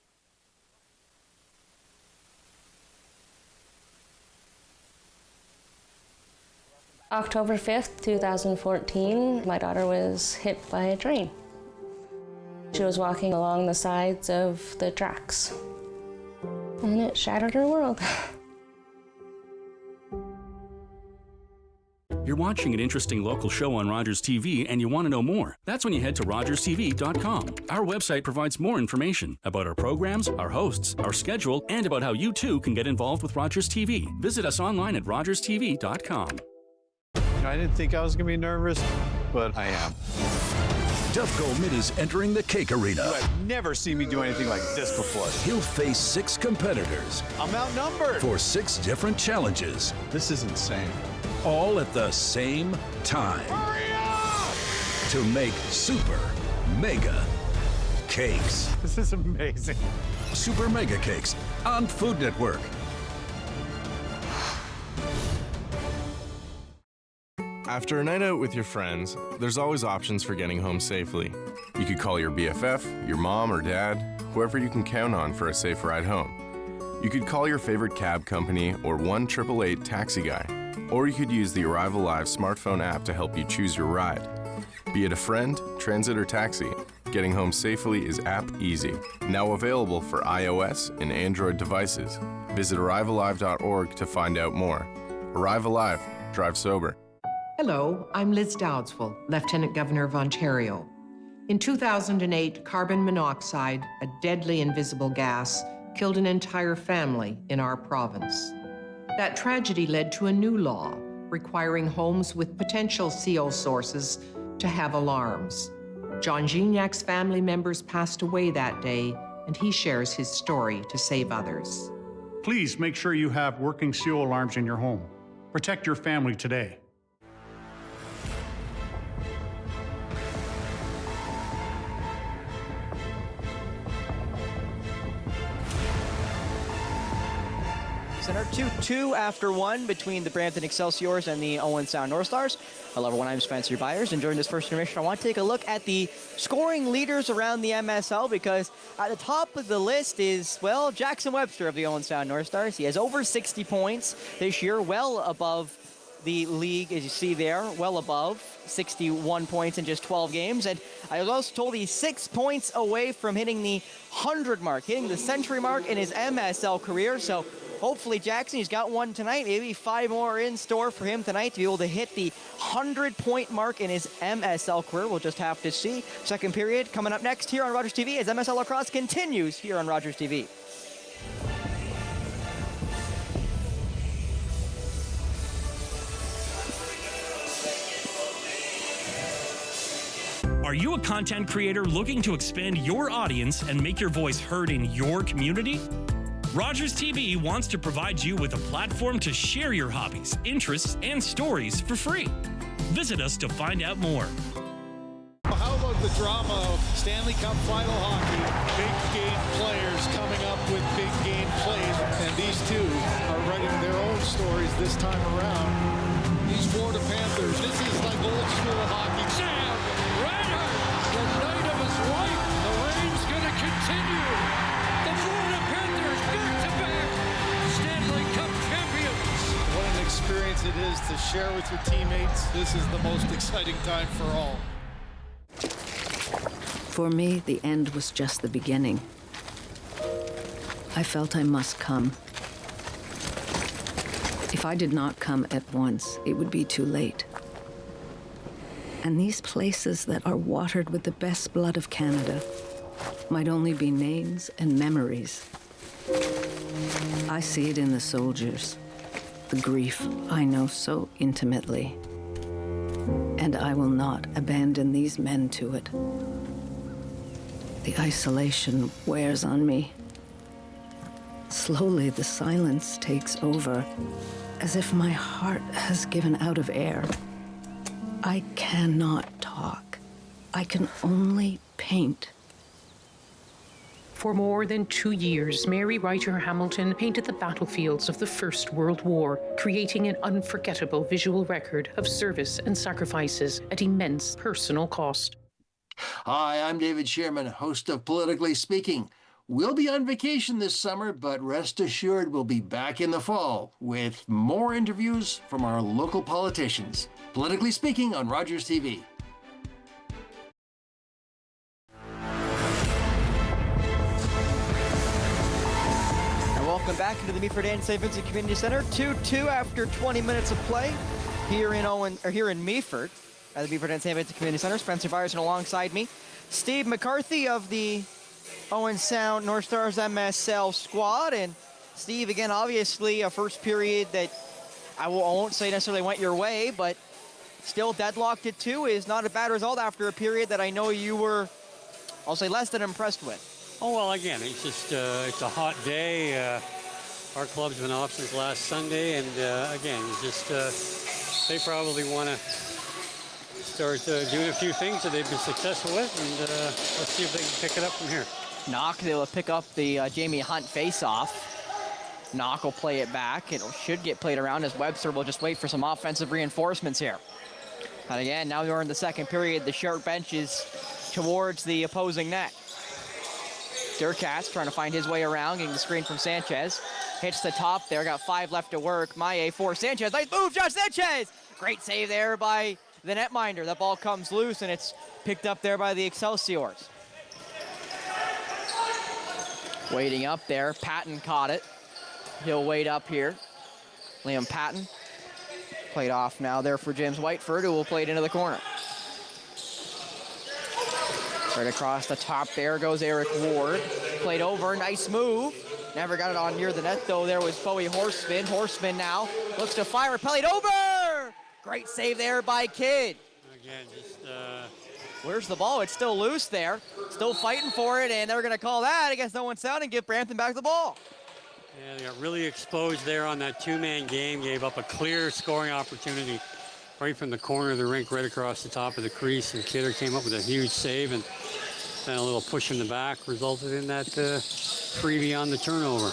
S8: October 5th, 2014, my daughter was hit by a train. She was walking along the sides of the tracks, and it shattered her world.
S9: You're watching an interesting local show on Rogers TV and you want to know more. That's when you head to rogerstv.com. Our website provides more information about our programs, our hosts, our schedule, and about how you too can get involved with Rogers TV. Visit us online at rogerstv.com.
S10: I didn't think I was going to be nervous, but I am.
S11: Dufko Mid is entering the cake arena.
S10: You have never seen me do anything like this before.
S11: He'll face 6 competitors.
S10: I'm outnumbered.
S11: For 6 different challenges.
S10: This is insane.
S11: All at the same time.
S10: Hurry up!
S11: To make super mega cakes.
S10: This is amazing.
S11: Super mega cakes on Food Network.
S12: After a night out with your friends, there's always options for getting home safely. You could call your BFF, your mom or dad, whoever you can count on for a safe ride home. You could call your favorite cab company or 1-888 taxi guy. Or you could use the Arrive Alive smartphone app to help you choose your ride. Be it a friend, transit, or taxi, getting home safely is app easy. Now available for iOS and Android devices. Visit arrivealive.org to find out more. Arrive Alive, drive sober.
S13: Hello, I'm Liz Dowdswell, Lieutenant Governor of Ontario. In 2008, carbon monoxide, a deadly invisible gas, killed an entire family in our province. That tragedy led to a new law requiring homes with potential CO sources to have alarms. John Gignac's family members passed away that day, and he shares his story to save others.
S14: Please make sure you have working CO alarms in your home. Protect your family today.
S1: Center 2-2 after 1 between the Brampton Excelsiors and the Owen Sound North Stars. Hello everyone, I'm Spencer Byers, and during this first intermission I want to take a look at the scoring leaders around the MSL, because at the top of the list is, well, Jackson Webster of the Owen Sound North Stars. He has over 60 points this year, well above the league, as you see there, well above 61 points in just 12 games. And I was also told he's 6 points away from hitting the 100 mark, hitting the century mark in his MSL career. So hopefully Jackson, he's got one tonight, maybe 5 more in store for him tonight to be able to hit the 100-point mark in his MSL career. We'll just have to see. Second period coming up next here on Rogers TV as MSL Lacrosse continues here on Rogers TV.
S15: Are you a content creator looking to expand your audience and make your voice heard in your community? Rogers TV wants to provide you with a platform to share your hobbies, interests, and stories for free. Visit us to find out more.
S10: How about the drama of Stanley Cup final hockey? Big game players coming up with big game plays, and these two are writing their own stories this time around. These Florida Panthers, this is like old school hockey.
S16: Sam Reinhart, the night of his life. The reign's going to continue. The Florida Panthers back-to-back Stanley Cup champions.
S10: What an experience it is to share with your teammates. This is the most exciting time for all.
S17: For me, the end was just the beginning. I felt I must come. If I did not come at once, it would be too late. And these places that are watered with the best blood of Canada might only be names and memories. I see it in the soldiers, the grief I know so intimately. And I will not abandon these men to it. The isolation wears on me. Slowly, the silence takes over, as if my heart has given out of air. I cannot talk. I can only paint.
S18: For more than 2 years, Mary Ryder Hamilton painted the battlefields of the First World War, creating an unforgettable visual record of service and sacrifices at immense personal cost.
S19: Hi, I'm David Sherman, host of Politically Speaking. We'll be on vacation this summer, but rest assured we'll be back in the fall with more interviews from our local politicians. Politically Speaking on Rogers TV.
S1: Welcome back into the Meaford and St. Vincent Community Center. 2-2 after 20 minutes of play here in Meaford at the Meaford and St. Vincent Community Center. Spencer Byerson alongside me. Steve McCarthy of the Owen Sound North Stars MSL squad. And Steve, again, obviously a first period that I won't say necessarily went your way, but still deadlocked at 2 is not a bad result after a period that I know you were, I'll say, less than impressed with.
S2: Oh, well, again, it's just, it's a hot day. Our club's been off since last Sunday, and again, just they probably want to start doing a few things that they've been successful with, and let's see if they can pick it up from here.
S1: Knock, they will pick up the Jamie Hunt face-off. Knock will play it back. It should get played around as Webster will just wait for some offensive reinforcements here. And again, now we're in the second period. The short bench is towards the opposing net. Durkatz trying to find his way around, getting the screen from Sanchez. Hits the top there, got 5 left to work. Maye for Sanchez, nice move, Josh Sanchez! Great save there by the netminder. That ball comes loose and it's picked up there by the Excelsiors. Waiting up there, Patton caught it. He'll wait up here. Liam Patton played off now there for James Whiteford, who will play it into the corner. Right across the top there goes Eric Ward. Played over, nice move. Never got it on near the net though. There was Bowie Horseman. Horseman now looks to fire, played over! Great save there by Kidd.
S2: Again, just...
S1: Where's the ball? It's still loose there. Still fighting for it, and they're gonna call that against Owen Sound and give Brampton back the ball.
S2: Yeah, they got really exposed there on that 2-man game. Gave up a clear scoring opportunity right from the corner of the rink, right across the top of the crease, and Kidder came up with a huge save, and then a little push in the back resulted in that freebie on the turnover.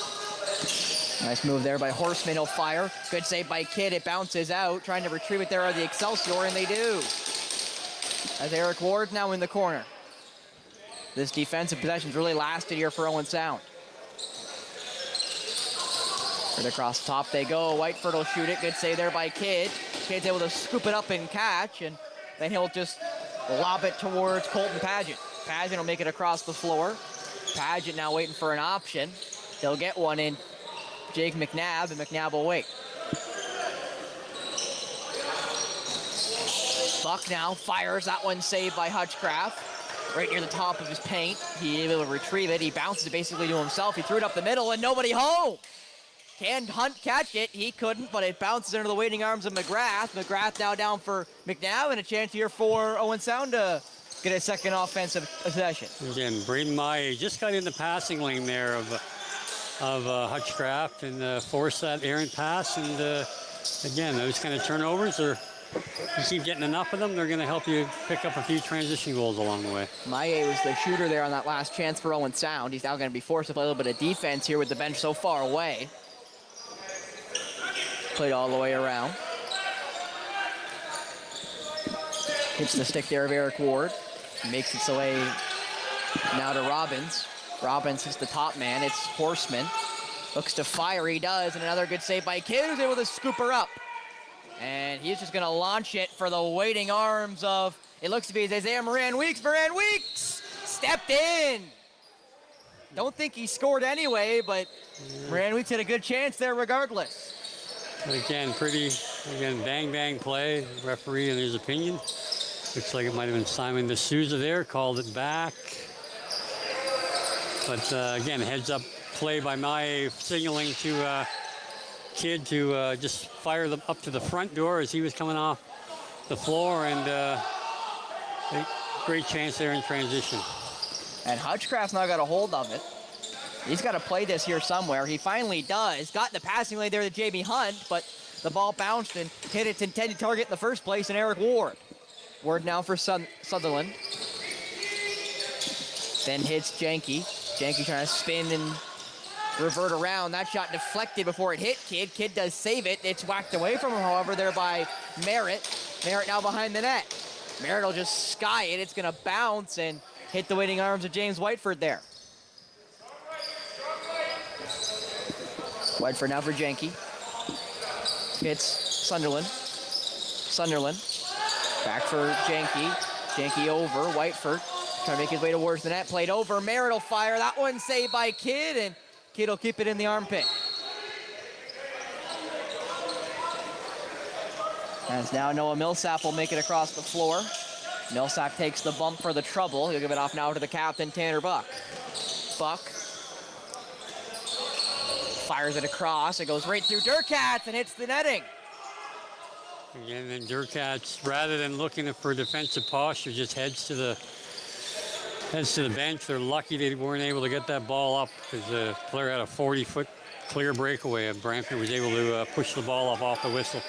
S1: Nice move there by Horseman. He'll fire. Good save by Kidd. It bounces out. Trying to retrieve it there are the Excelsior, and they do. As Eric Ward now in the corner. This defensive possession's really lasted here for Owen Sound. Right across the top they go. Whiteford will shoot it. Good save there by Kidd. Kidd's able to scoop it up and catch, and then he'll just lob it towards Colton Pageant. Pageant will make it across the floor. Pageant now waiting for an option. They'll get one in Jake McNabb, and McNabb will wait. Buck now fires. That one saved by Hutchcraft. Right near the top of his paint. He able to retrieve it. He bounces it basically to himself. He threw it up the middle, and nobody home. Can Hunt catch it? He couldn't, but it bounces into the waiting arms of McGrath. McGrath now down for McNabb, and a chance here for Owen Sound to get a second offensive possession.
S2: Again, Braden Maye just got in the passing lane there of Hutchcraft and forced that errant pass. And again, those kind of turnovers are, you keep getting enough of them, they're going to help you pick up a few transition goals along the way.
S1: Maye was the shooter there on that last chance for Owen Sound. He's now going to be forced to play a little bit of defense here with the bench so far away. Played all the way around. Hits the stick there of Eric Ward. Makes its way now to Robbins. Robbins is the top man. It's Horseman. Looks to fire. He does. And another good save by Kidd, who's able to scoop her up. And he's just going to launch it for the waiting arms of, it looks to be Isaiah Moran Weeks. Moran Weeks stepped in. Don't think he scored anyway, but Moran Weeks had a good chance there regardless.
S2: But again, bang play. Referee, in his opinion, looks like it might have been Simon D'Souza there, called it back. But again, heads up play by Maye, signaling to Kidd to just fire them up to the front door as he was coming off the floor, and a great chance there in transition.
S1: And Hutchcraft's now got a hold of it. He's got to play this here somewhere. He finally does. Got in the passing lane there to Jamie Hunt, but the ball bounced and hit its intended target in the first place, and Eric Ward. Ward now for Sutherland. Then hits Janke. Janke trying to spin and revert around. That shot deflected before it hit Kidd. Kidd does save it. It's whacked away from him, however, there by Merritt. Merritt now behind the net. Merritt will just sky it. It's going to bounce and hit the waiting arms of James Whiteford there. Whiteford now for Janke. Hits Sunderland. Sunderland. Back for Janke. Janke over. Whiteford trying to make his way towards the net. Played over. Merritt will fire. That one saved by Kidd, and Kidd will keep it in the armpit. As now Noah Millsap will make it across the floor. Millsap takes the bump for the trouble. He'll give it off now to the captain, Tanner Buck. Buck fires it across. It goes right through Durkatz and hits the netting.
S2: Again, then Durkatz, rather than looking for defensive posture, just heads to the bench. They're lucky they weren't able to get that ball up because the player had a 40-foot clear breakaway, and Brampton was able to push the ball up off the whistle.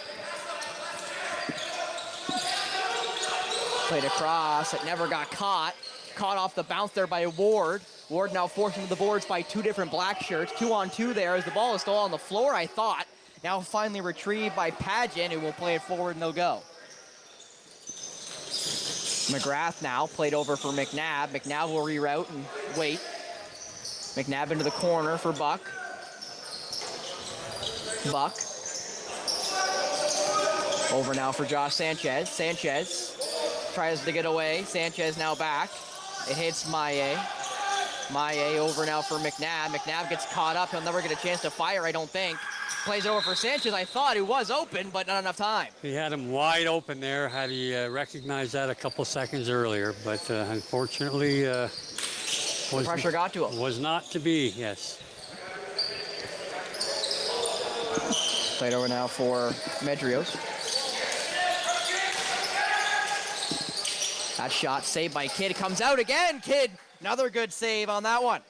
S1: Played across, it never got caught. Caught off the bounce there by Ward. Ward now forced into the boards by two different black shirts. 2-on-2 there as the ball is still on the floor, I thought. Now finally retrieved by Pageant, who will play it forward and they'll go. McGrath now played over for McNabb. McNabb will reroute and wait. McNabb into the corner for Buck. Buck. Over now for Josh Sanchez. Sanchez tries to get away. Sanchez now back. It hits Maye. Maye over now for McNabb. McNabb gets caught up. He'll never get a chance to fire, I don't think. Plays over for Sanchez. I thought he was open, but not enough time.
S2: He had him wide open there had he recognized that a couple seconds earlier, but unfortunately
S1: the pressure got to him.
S2: Was not to be, yes.
S1: Played over now for Medrios. That shot saved by Kidd. Comes out again. Kidd, another good save on that one.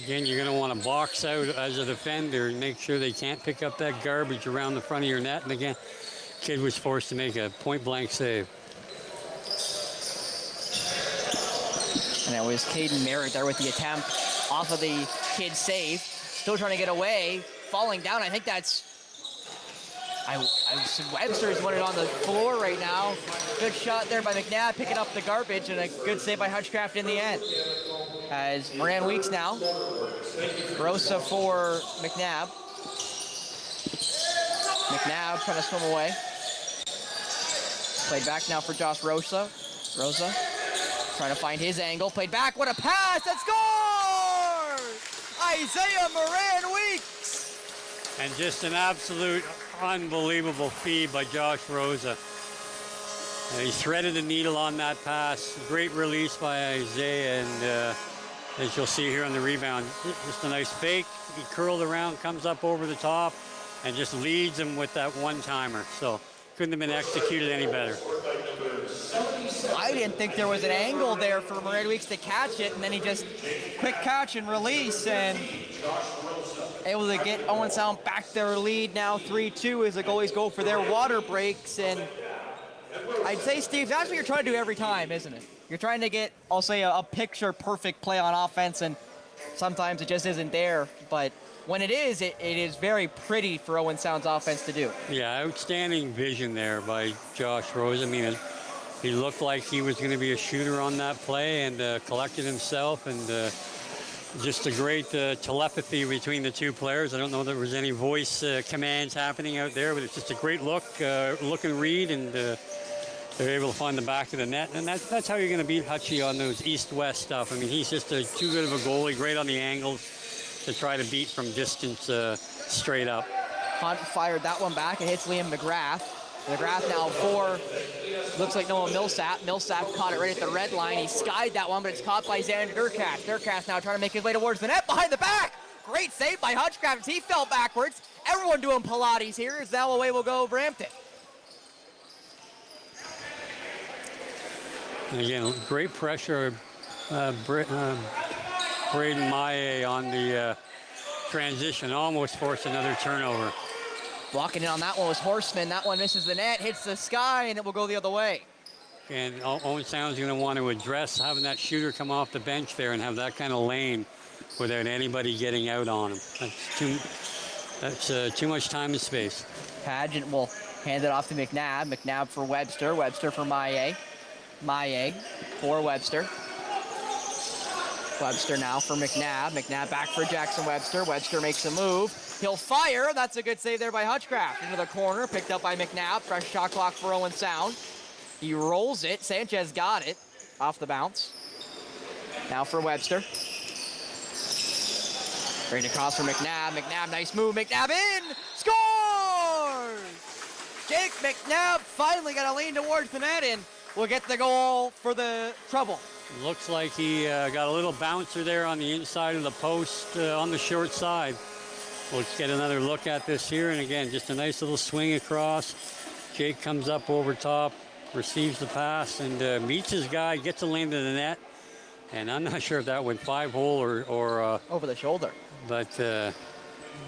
S2: Again, you're going to want to box out as a defender and make sure they can't pick up that garbage around the front of your net. And again, Kidd was forced to make a point-blank save.
S1: And that was Caden Merritt there with the attempt off of the Kidd save. Still trying to get away. Falling down. I think that's... Webster's won it on the floor right now. Good shot there by McNabb, picking up the garbage, and a good save by Hutchcraft in the end. As Moran Weeks now. Rosa for McNabb. McNabb trying to swim away. Played back now for Josh Rosa. Rosa trying to find his angle. Played back. What a pass! That scores! Isaiah Moran Weeks!
S2: And just an absolute unbelievable feed by Josh Rosa. He threaded the needle on that pass. Great release by Isaiah, and as you'll see here on the rebound, just a nice fake. He curled around, comes up over the top, and just leads him with that one-timer. So couldn't have been executed any better.
S1: I didn't think there was an angle there for Moran Weeks to catch it, and then he just quick catch and release, and able to get Owen Sound back their lead now 3-2 as the goalies go for their water breaks. And I'd say, Steve, that's what you're trying to do every time, isn't it? You're trying to get, I'll say, a picture-perfect play on offense, and sometimes it just isn't there. But when it is very pretty for Owen Sound's offense to do.
S2: Yeah, outstanding vision there by Josh Rose. I mean, he looked like he was going to be a shooter on that play and collected himself, and just a great telepathy between the two players. I don't know if there was any voice commands happening out there, but it's just a great look and read, and they're able to find the back of the net. And that's how you're going to beat Hutchie on those east-west stuff. I mean, he's just too good of a goalie, great on the angles to try to beat from distance straight up.
S1: Hunt fired that one back. It hits Liam McGrath. McGrath now for, looks like Noah Millsap. Millsap caught it right at the red line. He skied that one, but it's caught by Xander Durkatz. Durkatz now trying to make his way towards the net, behind the back. Great save by Hutchcraft as he fell backwards. Everyone doing Pilates here as now away will go Brampton.
S2: And again, great pressure. Braden Maye on the transition, almost forced another turnover.
S1: Walking in on that one was Horseman. That one misses the net, hits the sky, and it will go the other way.
S2: and Owen Sound's going to want to address having that shooter come off the bench there and have that kind of lane without anybody getting out on him. That's too much time and space.
S1: Pageant will hand it off to McNabb. McNabb for Webster. Webster for Maillet. Maillet for Webster. Webster now for McNabb. McNabb back for Jackson Webster. Webster makes a move. He'll fire. That's a good save there by Hutchcraft. Into the corner, picked up by McNabb. Fresh shot clock for Owen Sound. He rolls it. Sanchez got it off the bounce. Now for Webster. Right across for McNabb. McNabb, nice move. McNabb in. Scores! Jake McNabb finally got a lean towards the net and will get the goal for the Trouble.
S2: Looks like he got a little bouncer there on the inside of the post on the short side. We'll get another look at this here. And again, just a nice little swing across. Jake comes up over top, receives the pass, and meets his guy, gets a lane to the net. And I'm not sure if that went 5-hole or
S1: over the shoulder.
S2: But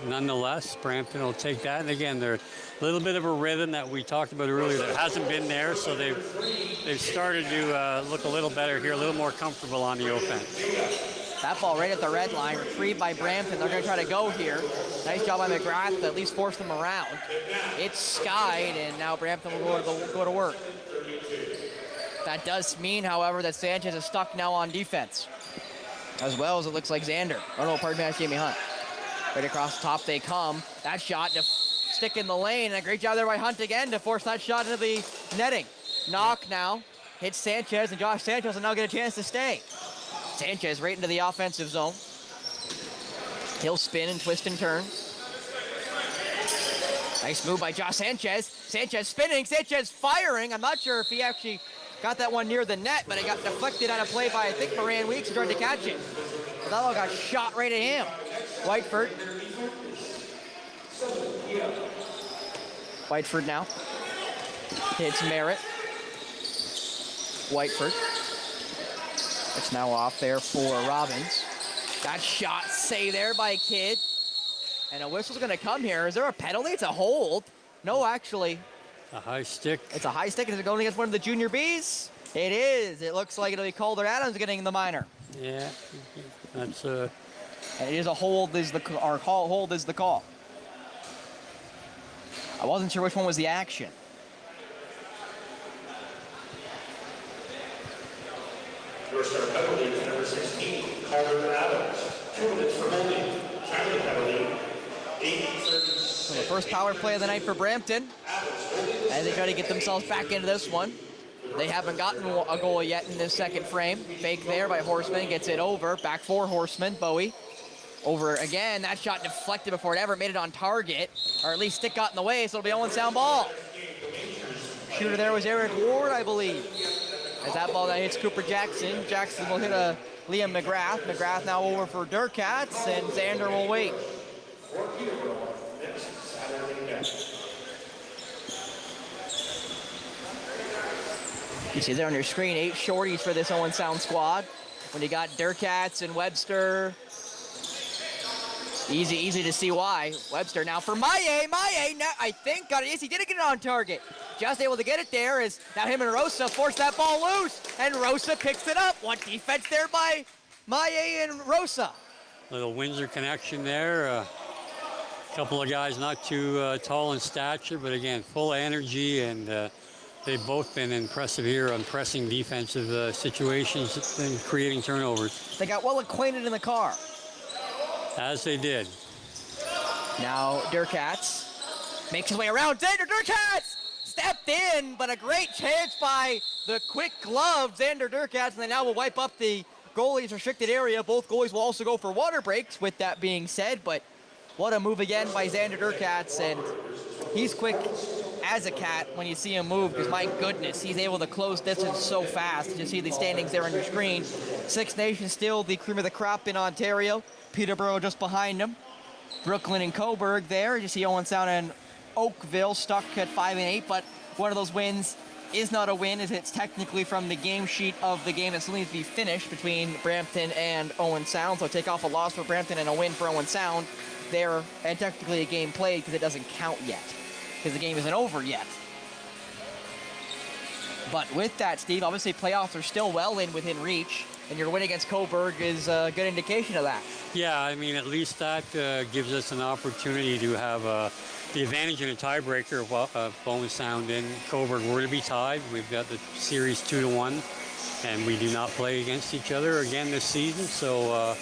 S2: nonetheless, Brampton will take that. And again, they're a little bit of a rhythm that we talked about earlier that hasn't been there. So they've started to look a little better here, a little more comfortable on the offense.
S1: That ball right at the red line, retrieved by Brampton. They're going to try to go here. Nice job by McGrath to at least force them around. It's skied, and now Brampton will go to work. That does mean, however, that Sanchez is stuck now on defense, as well as it looks like Xander. Oh no, pardon me, that's Jamie Hunt. Right across the top they come. That shot to stick in the lane, and a great job there by Hunt again to force that shot into the netting. Knock now, hits Sanchez, and Josh Sanchez will now get a chance to stay. Sanchez right into the offensive zone. He'll spin and twist and turn. Nice move by Josh Sanchez. Sanchez spinning, Sanchez firing. I'm not sure if he actually got that one near the net, but it got deflected on a play by, I think, Moran Weeks, who tried to catch it. But that one got shot right at him. Whiteford. Whiteford now. Hits Merritt. Whiteford. It's now off there for Robbins. That shot saved there by Kidd. And a whistle's going to come here. Is there a penalty? It's a hold. No, actually.
S2: A high stick.
S1: It's a high stick. Is it going against one of the junior Bs? It is. It looks like it'll be Calder Adams getting the minor.
S2: Yeah, that's
S1: And it is a hold. Hold is the call. I wasn't sure which one was the action.
S20: Your start penalty is number 16, Calder Adams. 2 minutes for holding. County penalty, 8:30.
S1: So the first power play of the night for Brampton. As they try to get themselves back into this one. They haven't gotten a goal yet in this second frame. Fake there by Horseman, gets it over. Back for Horseman, Bowie. Over again, that shot deflected before it ever made it on target. Or at least stick got in the way, so it'll be Owen Sound ball. Shooter there was Eric Ward, I believe. As that ball that hits Cooper Jackson. Jackson will hit a Liam McGrath. McGrath now over for Durkatz, and Xander will wait. You see there on your screen, 8 shorties for this Owen Sound squad. When you got Durkatz and Webster, easy to see why. Webster now for Maillet. Maillet, I think, got it. Yes, he did get it on target. Just able to get it there as now him and Rosa force that ball loose, and Rosa picks it up. What defense there by Maillet and Rosa.
S2: Little Windsor connection there. A couple of guys not too tall in stature, but again, full of energy, and they've both been impressive here on pressing defensive situations and creating turnovers.
S1: They got well acquainted in the car.
S2: As they did.
S1: Now Durkatz makes his way around. Xander Durkatz stepped in, but a great chance by the quick glove, Xander Durkatz, and they now will wipe up the goalie's restricted area. Both goalies will also go for water breaks, with that being said, but what a move again by Xander Durkatz, and he's quick as a cat when you see him move, because my goodness, he's able to close distance so fast. You see the standings there on your screen. Six Nations still the cream of the crop in Ontario. Peterborough just behind them. Brooklyn and Coburg there. You see Owen Sound and Oakville stuck at 5-8, but one of those wins is not a win, as it's technically from the game sheet of the game that still needs to be finished between Brampton and Owen Sound. So take off a loss for Brampton and a win for Owen Sound there, and technically a game played because it doesn't count yet, because the game isn't over yet. But with that, Steve, obviously playoffs are still well within reach, and your win against Coburg is a good indication of that.
S2: Yeah, I mean, at least that gives us an opportunity to have the advantage in a tiebreaker if Owen Sound and Coburg were to be tied. We've got the series 2-1, and we do not play against each other again this season. So,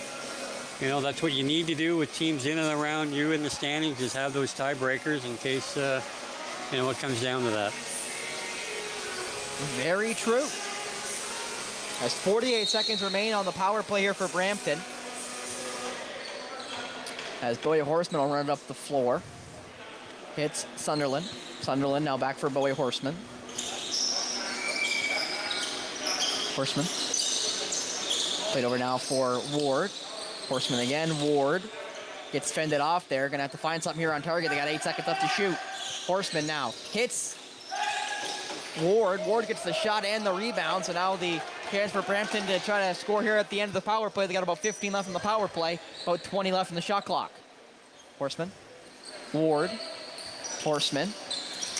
S2: you know, that's what you need to do with teams in and around you in the standings, is have those tiebreakers in case, you know, it comes down to that.
S1: Very true. As 48 seconds remain on the power play here for Brampton. As Bowie Horseman will run it up the floor. Hits Sunderland. Sunderland now back for Bowie Horseman. Horseman. Played over now for Ward. Horseman again. Ward gets fended off there. Gonna have to find something here on target. They got 8 seconds left to shoot. Horseman now hits Ward. Ward gets the shot and the rebound. So now the chance for Brampton to try to score here at the end of the power play. They got about 15 left in the power play. About 20 left in the shot clock. Horseman. Ward. Horseman.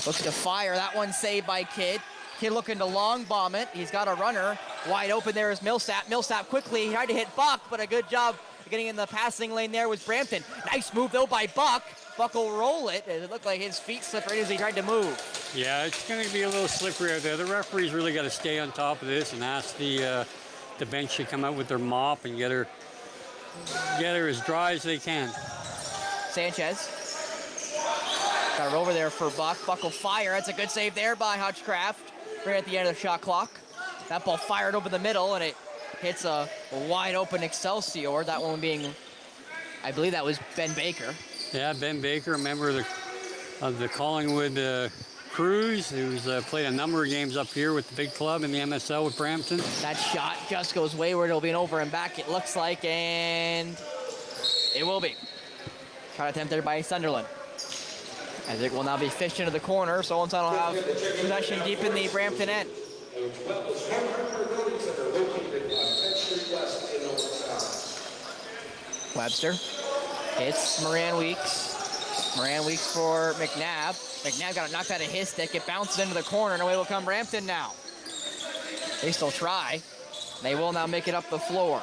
S1: Looks to fire. That one saved by Kidd. Kidd looking to long bomb it. He's got a runner. Wide open there is Millsap. Millsap quickly tried to hit Buck, but a good job getting in the passing lane there was Brampton. Nice move though by Buck. Buck will roll it. It looked like his feet slipped right as he tried to move.
S2: Yeah, it's going to be a little slippery out there. The referee's really got to stay on top of this and ask the bench to come out with their mop and get her as dry as they can.
S1: Sanchez. Got it over there for Buck. Buck will fire. That's a good save there by Hutchcraft right at the end of the shot clock. That ball fired over the middle, and it hits a wide open Excelsior. That one being, I believe that was Ben Baker.
S2: Yeah, Ben Baker, a member of the Collingwood Crews, who's played a number of games up here with the big club in the MSL with Brampton.
S1: That shot just goes wayward. It'll be an over and back, it looks like, and it will be. Shot attempt there by Sunderland. As it will now be fished into the corner, so Owen Sound will have possession deep in the Brampton end. Webster hits Moran Weeks. Moran Weeks for McNabb. McNabb got it knocked out of his stick. It bounces into the corner, and away will come Brampton now. They still try. They will now make it up the floor.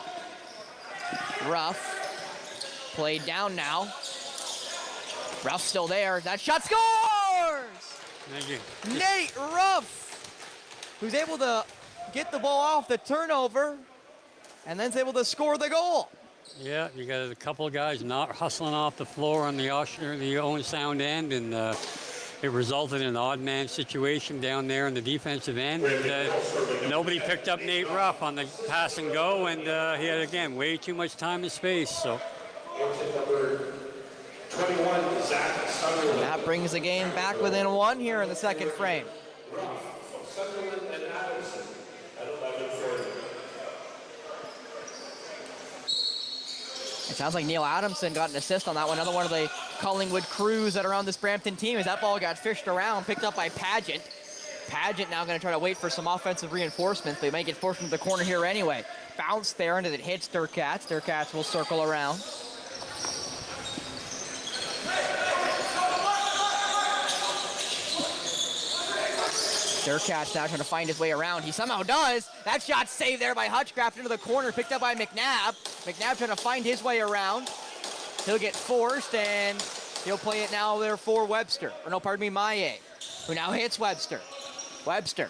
S1: Ruff played down now. Ruff still there. That shot scores!
S2: Thank you.
S1: Nate Ruff, who's able to get the ball off the turnover and then's able to score the goal.
S2: Yeah, you got a couple of guys not hustling off the floor on the Owen Sound end, and it resulted in an odd man situation down there in the defensive end. Nobody picked up Nate Ruff on the pass and go, and he had, again, way too much time and space. So.
S20: 21, Zach Sunderland.
S1: That brings the game back within one here in the second frame.
S20: Sunderland and Adamson at 11:30.
S1: It sounds like Neil Adamson got an assist on that one. Another one of the Collingwood Crews that are on this Brampton team, as that ball got fished around, picked up by Pageant. Pageant now going to try to wait for some offensive reinforcements. They may get forced into the corner here anyway. Bounce there, and it hits Sturcats. Sturcats will circle around. Sturcats now trying to find his way around. He somehow does. That shot saved there by Hutchcraft into the corner, picked up by McNabb. McNabb trying to find his way around. He'll get forced, and he'll play it now there for Webster. Or no, pardon me, Maye, who now hits Webster. Webster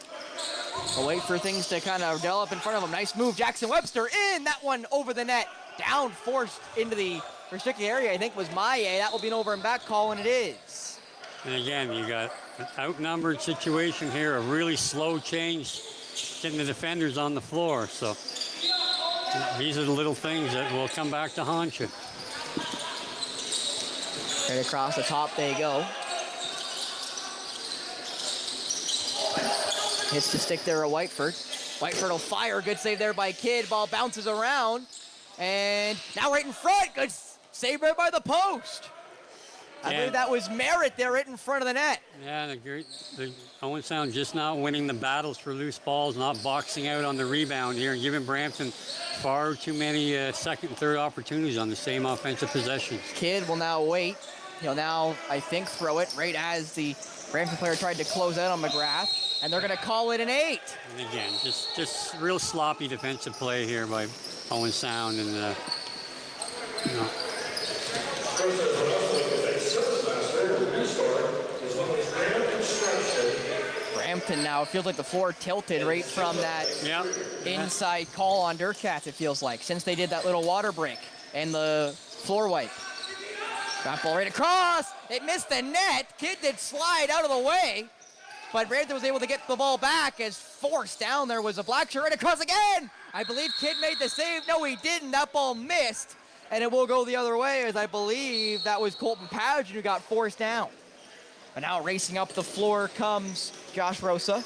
S1: will wait for things to kind of develop in front of him. Nice move, Jackson Webster in. That one over the net. Down, forced into the restricted area, I think was Maye. That will be an over and back call, and it is.
S2: And again, you got an outnumbered situation here, a really slow change, getting the defenders on the floor. So these are the little things that will come back to haunt you.
S1: Right across the top they go. Hits the stick there at Whiteford. Whiteford will fire. Good save there by Kidd. Ball bounces around. And now right in front. Good save right by the post. I believe that was Merritt there right in front of the net.
S2: Yeah, the Owen Sound just not winning the battles for loose balls, not boxing out on the rebound here, and giving Brampton far too many second and third opportunities on the same offensive possessions.
S1: Kidd will now wait. He'll now, I think, throw it right as the Brampton player tried to close out on McGrath. And they're going to call it an 8.
S2: And again, just real sloppy defensive play here by Owen Sound. And, you know.
S1: Brampton now, it feels like the floor tilted right from that inside call on Durkats, it feels like, since they did that little water break and the floor wipe. That ball right across. It missed the net. Kid did slide out of the way, but Brampton was able to get the ball back as forced down. There was a black shirt right across again. I believe Kid made the save. No, he didn't. That ball missed, and it will go the other way, as I believe that was Colton Pageant who got forced down. But now racing up the floor comes Josh Rosa.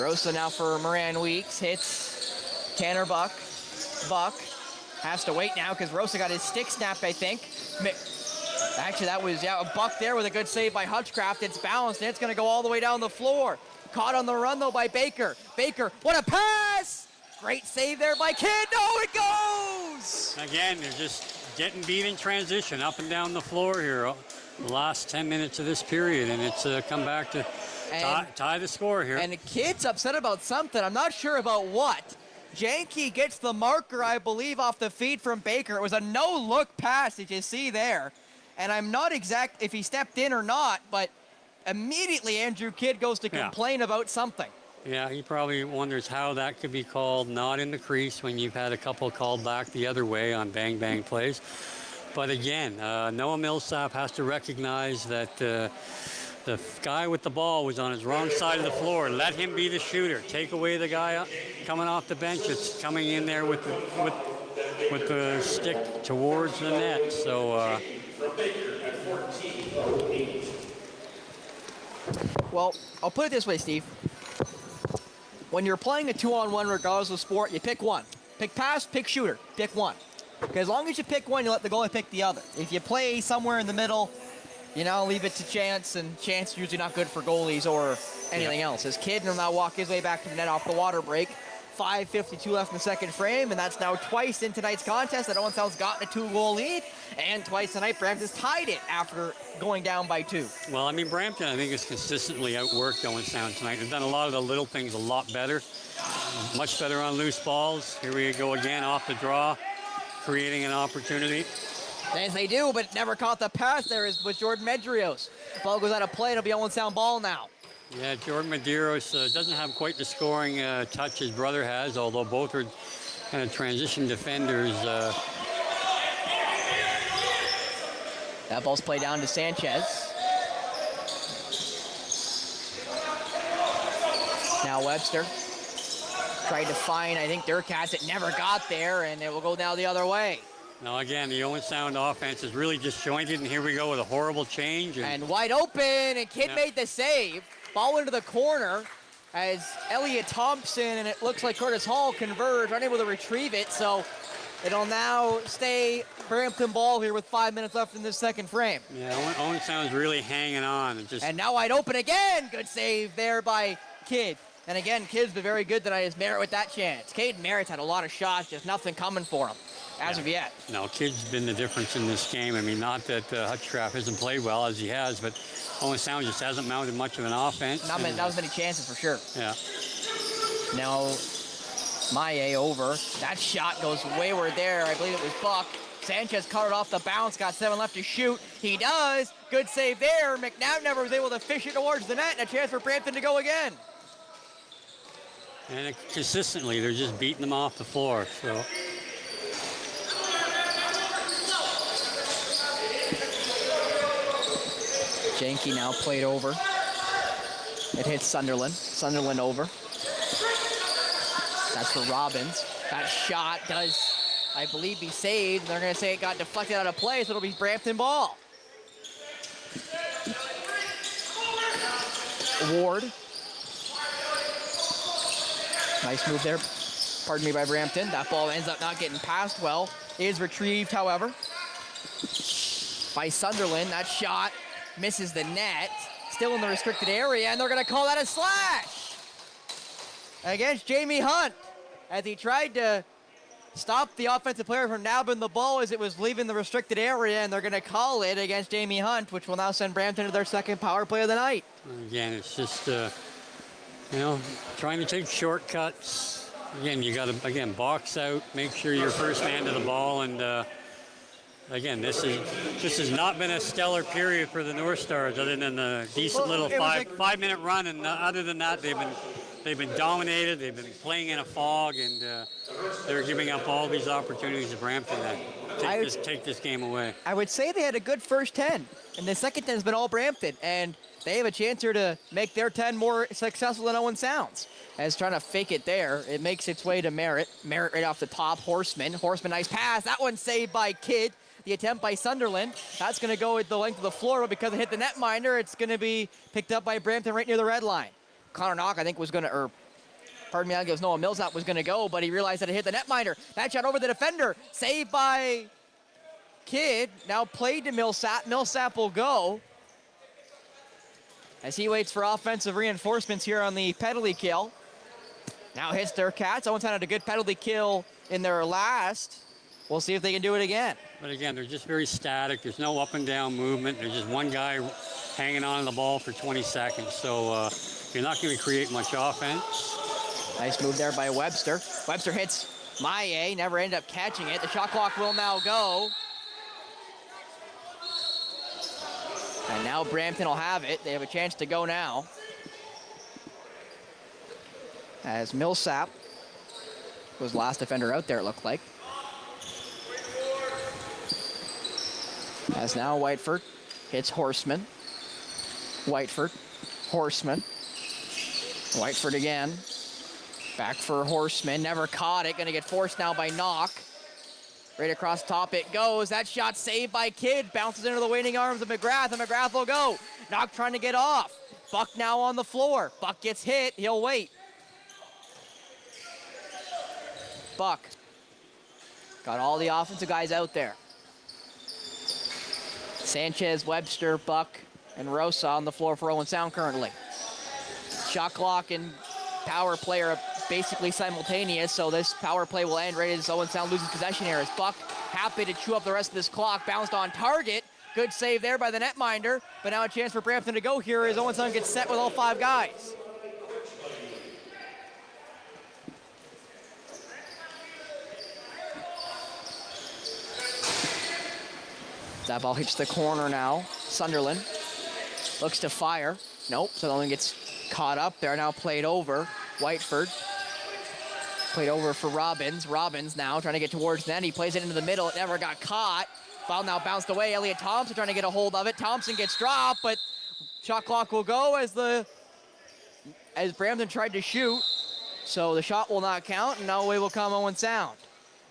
S1: Rosa now for Moran Weeks. Hits Tanner Buck. Buck has to wait now because Rosa got his stick snapped, I think. Actually, that was a Buck there with a good save by Hutchcraft. It's balanced, and it's going to go all the way down the floor. Caught on the run, though, by Baker. Baker, what a pass! Great save there by Kidd. No, it goes!
S2: Again, they're just getting beat in transition up and down the floor here. The last 10 minutes of this period, and it's come back to tie the score here.
S1: And the Kid's upset about something. I'm not sure about what. Janke gets the marker, I believe, off the feed from Baker. It was a no-look pass, as you see there. And I'm not exact if he stepped in or not, but immediately Andrew Kidd goes to complain about something.
S2: Yeah, he probably wonders how that could be called not in the crease when you've had a couple called back the other way on bang-bang plays. But again, Noah Millsap has to recognize that the guy with the ball was on his wrong side of the floor. Let him be the shooter. Take away the guy coming off the bench that's coming in there with the stick towards the net. So.
S1: Well, I'll put it this way, Steve. When you're playing a 2-on-1, regardless of sport, you pick one. Pick pass, pick shooter, pick one. Because as long as you pick one, you let the goalie pick the other. If you play somewhere in the middle, you know, leave it to chance, and chance is usually not good for goalies or anything else. As Kidd will now walk his way back to the net off the water break. 5:52 left in the second frame, and that's now twice in tonight's contest that Owen Sound's gotten a 2-goal lead, and twice tonight Brampton's tied it after going down by 2.
S2: Well, I mean, Brampton, I think, has consistently outworked Owen Sound tonight. They've done a lot of the little things a lot better, much better on loose balls. Here we go again off the draw, creating an opportunity.
S1: As they do, but never caught the pass there was Jordan Medrios. Ball goes out of play, it'll be Owen Sound ball now.
S2: Yeah, Jordan Medeiros doesn't have quite the scoring touch his brother has, although both are kind of transition defenders.
S1: That ball's played down to Sanchez. Now Webster tried to find, I think, Durkats. It never got there, and it will go now the other way.
S2: Now, again, the Owen Sound offense is really disjointed, and here we go with a horrible change.
S1: And wide open, and Kidd made the save. Ball into the corner as Elliot Thompson and it looks like Curtis Hall converge, unable to retrieve it. So it'll now stay Brampton ball here with 5 minutes left in this second frame.
S2: Yeah, Owen Sound's really hanging on.
S1: And now wide open again. Good save there by Kidd. And again, Kidd's been very good tonight as Merritt with that chance. Caden Merritt's had a lot of shots, just nothing coming for him as of yet.
S2: No, Kidd's been the difference in this game. I mean, not that Hutchcraft hasn't played well as he has, but Owen Sound just hasn't mounted much of an offense.
S1: Not as many chances for sure.
S2: Yeah.
S1: Now, Maye over. That shot goes wayward there. I believe it was Buck. Sanchez cut it off the bounce, got 7 left to shoot. He does. Good save there. McNabb never was able to fish it towards the net, and a chance for Brampton to go again.
S2: And consistently, they're just beating them off the floor. So.
S1: Janke now played over. It hits Sunderland. Sunderland over. That's for Robbins. That shot does, I believe, be saved. They're going to say it got deflected out of play, so it'll be Brampton ball. Ward. Nice move there, pardon me, by Brampton. That ball ends up not getting passed well. Is retrieved, however, by Sunderland. That shot misses the net. Still in the restricted area, and they're going to call that a slash against Jamie Hunt as he tried to stop the offensive player from nabbing the ball as it was leaving the restricted area, and they're going to call it against Jamie Hunt, which will now send Brampton to their second power play of the night.
S2: Again, it's just, trying to take shortcuts. Again, you got to, box out, make sure you're first man to the ball, and again, this has not been a stellar period for the North Stars, other than a decent little 5-minute run, and other than that, they've been dominated. They've been playing in a fog, and they're giving up all these opportunities to Brampton to take this game away.
S1: I would say they had a good first 10, and the second 10 has been all Brampton, and they have a chance here to make their 10 more successful than Owen sounds. As trying to fake it there, it makes its way to Merritt. Merritt right off the top, Horseman, nice pass. That one's saved by Kidd. The attempt by Sunderland. That's going to go with the length of the floor, but because it hit the netminder, it's going to be picked up by Brampton right near the red line. Connor Knock, I think, was going to, or pardon me, I guess Noah Millsap was going to go, but he realized that it hit the netminder. That shot over the defender. Saved by Kidd. Now played to Millsap. Millsap will go as he waits for offensive reinforcements here on the penalty kill. Now hits their Cats. Owens had a good penalty kill in their last. We'll see if they can do it again.
S2: But again, they're just very static. There's no up and down movement. There's just one guy hanging on to the ball for 20 seconds. So you're not going to create much offense.
S1: Nice move there by Webster. Webster hits Maillet, never ended up catching it. The shot clock will now go. And now Brampton will have it. They have a chance to go now. As Millsap was the last defender out there, it looked like. As now Whiteford hits Horseman. Whiteford, Horseman. Whiteford again. Back for Horseman, never caught it. Gonna get forced now by Knock. Right across top it goes. That shot saved by Kidd. Bounces into the waiting arms of McGrath, and McGrath will go. Knock trying to get off. Buck now on the floor. Buck gets hit, he'll wait. Buck. Got all the offensive guys out there. Sanchez, Webster, Buck, and Rosa on the floor for Owen Sound currently. Shot clock and power play are basically simultaneous, so this power play will end right as Owen Sound loses possession here. As Buck happy to chew up the rest of this clock, bounced on target. Good save there by the netminder, but now a chance for Brampton to go here as Owen Sound gets set with all 5 guys. That ball hits the corner now. Sunderland looks to fire. Nope, Sunderland gets caught up there. Now played over. Whiteford played over for Robbins. Robbins now trying to get towards net. He plays it into the middle. It never got caught. Ball now bounced away. Elliot Thompson trying to get a hold of it. Thompson gets dropped, but shot clock will go as Brampton tried to shoot. So the shot will not count, and now away will come Owen Sound.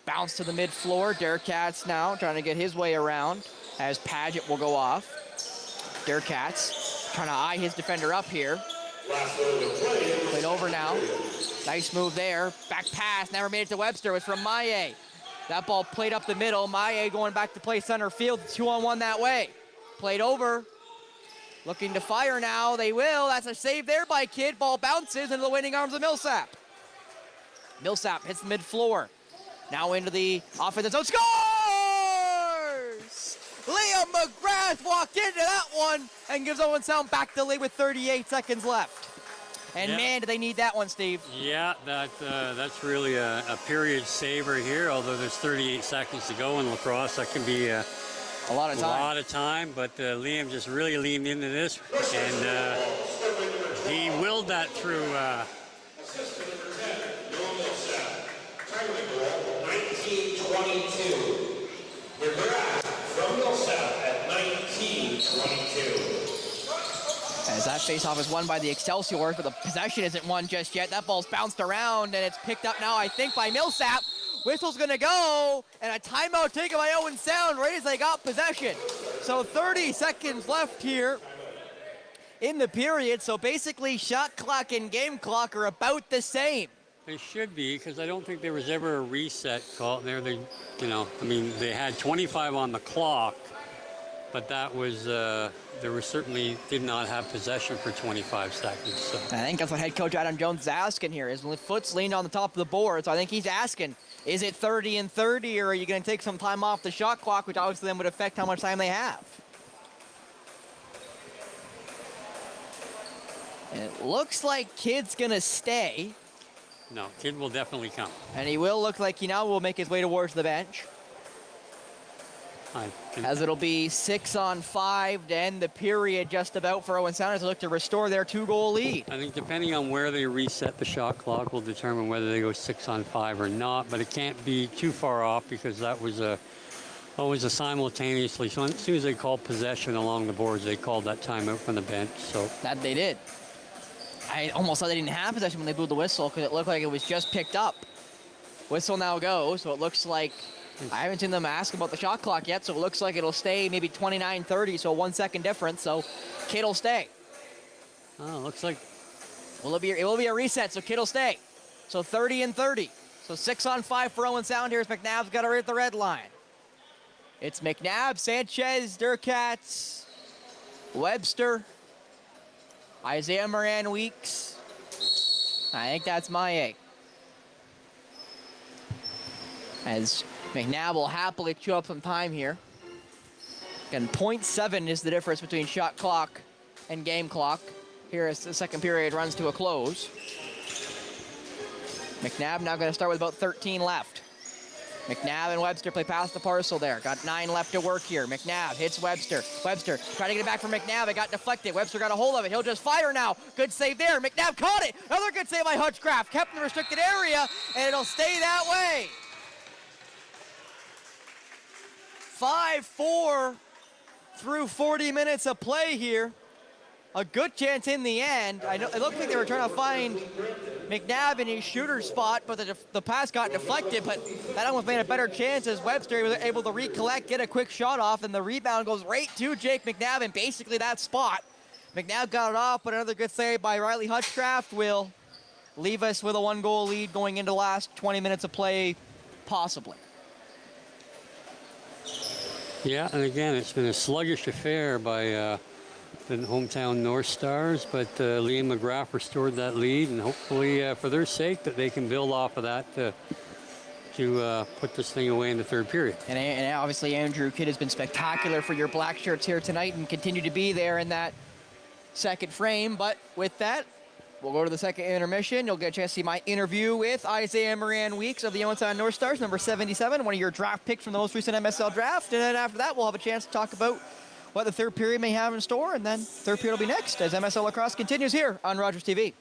S1: Bounce to the mid-floor. Derek Katz now trying to get his way around as Paget will go off. Derek Katz trying to eye his defender up here. Played over now. Nice move there. Back pass, never made it to Webster. It was from Maillet. That ball played up the middle. Maillet going back to play center field. 2-on-1 that way. Played over. Looking to fire now. They will. That's a save there by Kidd. Ball bounces into the waiting arms of Millsap. Millsap hits the mid-floor. Now into the offensive zone. Scores! Liam McGrath walked into that one and gives Owen Sound back the lead with 38 seconds left. And man, do they need that one, Steve.
S2: Yeah, that's really a period saver here, although there's 38 seconds to go in lacrosse. That can be a
S1: lot of
S2: time. But Liam just really leaned into this, and he willed that through.
S20: 19-22. McGrath from Millsap at 19-22.
S1: As that faceoff is won by the Excelsiors, but the possession isn't won just yet. That ball's bounced around, and it's picked up now, I think, by Millsap. Whistle's gonna go, and a timeout taken by Owen Sound right as they got possession. So 30 seconds left here in the period, so basically shot clock and game clock are about the same.
S2: They should be, because I don't think there was ever a reset call there. They had 25 on the clock, but that was, they were certainly did not have possession for 25 seconds. So.
S1: I think that's what head coach Adam Jones is asking here. His foot's leaned on the top of the board, so I think he's asking, is it 30 and 30, or are you going to take some time off the shot clock, which obviously then would affect how much time they have? And it looks like Kidd's going to stay.
S2: No, Kidd will definitely come.
S1: And he will look like he now will make his way towards the bench. As it'll be 6-on-5 to end the period just about for Owen Sound as they look to restore their 2-goal lead.
S2: I think depending on where they reset the shot clock will determine whether they go 6-on-5 or not, but it can't be too far off because that was always a simultaneously. So as soon as they called possession along the boards, they called that timeout from the bench. So
S1: that they did. I almost thought they didn't have possession when they blew the whistle because it looked like it was just picked up. Whistle now goes, so it looks like I haven't seen them ask about the shot clock yet, so it looks like it'll stay maybe 29-30, so a 1 second difference, so Kidd will stay.
S2: Oh, looks like...
S1: It will be a reset, so Kidd will stay. So 30 and 30. So 6-on-5 for Owen Sound here as McNabb's got to hit the red line. It's McNabb, Sanchez, Durkatz, Webster, Isaiah Moran Weeks. I think that's Maye. As McNabb will happily chew up some time here. Again, 0.7 is the difference between shot clock and game clock here as the second period runs to a close. McNabb now going to start with about 13 left. McNabb and Webster play past the parcel there. Got 9 left to work here. McNabb hits Webster. Webster trying to get it back from McNabb. It got deflected. Webster got a hold of it. He'll just fire now. Good save there. McNabb caught it. Another good save by Hutchcraft. Kept in the restricted area, and it'll stay that way. 5-4 through 40 minutes of play here. A good chance in the end. I know it looked like they were trying to find McNabb in his shooter spot, but the pass got deflected, but that almost made a better chance as Webster was able to recollect, get a quick shot off, and the rebound goes right to Jake McNabb in basically that spot. McNabb got it off, but another good save by Riley Hutchcraft will leave us with a 1-goal lead going into the last 20 minutes of play, possibly.
S2: Yeah, and again, it's been a sluggish affair by the hometown North Stars, but Liam McGrath restored that lead, and hopefully for their sake that they can build off of that to put this thing away in the third period.
S1: And obviously Andrew Kidd has been spectacular for your Black Shirts here tonight and continue to be there in that second frame. But with that, we'll go to the second intermission. You'll get a chance to see my interview with Isaiah Moran Weeks of the Owen Sound North Stars, number 77, one of your draft picks from the most recent MSL draft. And then after that, we'll have a chance to talk about what the third period may have in store, and then third period will be next as MSL Lacrosse continues here on Rogers TV.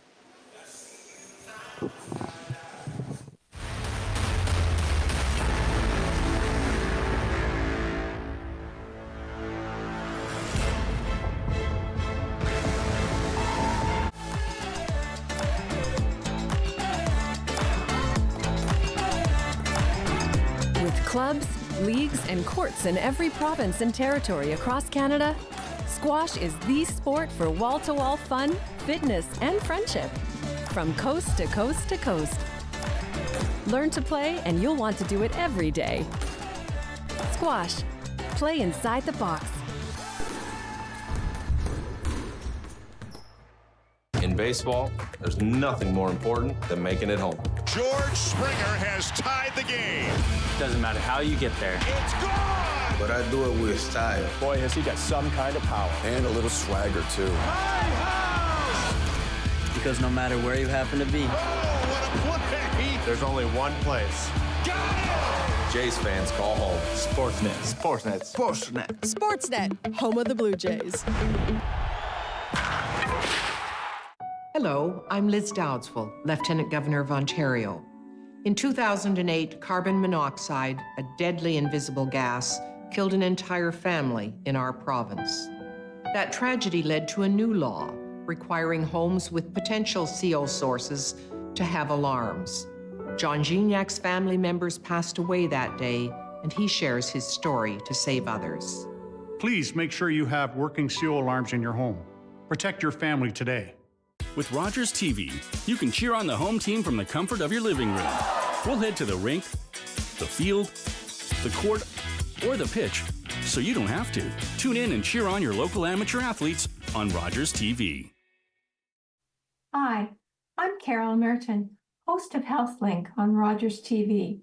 S21: With clubs, leagues, and courts in every province and territory across Canada, squash is the sport for wall-to-wall fun, fitness, and friendship. From coast to coast to coast. Learn to play and you'll want to do it every day. Squash. Play inside the box.
S22: In baseball, there's nothing more important than making it home.
S23: George Springer has tied the game.
S24: Doesn't matter how you get there.
S23: It's gone!
S25: But I do it with style.
S24: Boy, has he got some kind of power.
S25: And a little swagger, too.
S24: Because no matter where you happen to be,
S23: what a play!
S22: There's only one place. Jays fans call home.
S24: Sportsnet.
S23: Sportsnet.
S25: Sportsnet.
S26: Sportsnet, home of the Blue Jays.
S13: Hello, I'm Liz Dowdswell, Lieutenant Governor of Ontario. In 2008, carbon monoxide, a deadly invisible gas, killed an entire family in our province. That tragedy led to a new law requiring homes with potential CO sources to have alarms. John Gignac's family members passed away that day, and he shares his story to save others.
S14: Please make sure you have working CO alarms in your home. Protect your family today.
S9: With Rogers TV, you can cheer on the home team from the comfort of your living room. We'll head to the rink, the field, the court, or the pitch, so you don't have to. Tune in and cheer on your local amateur athletes on Rogers TV.
S3: Hi, I'm Carol Merton, host of HealthLink on Rogers TV.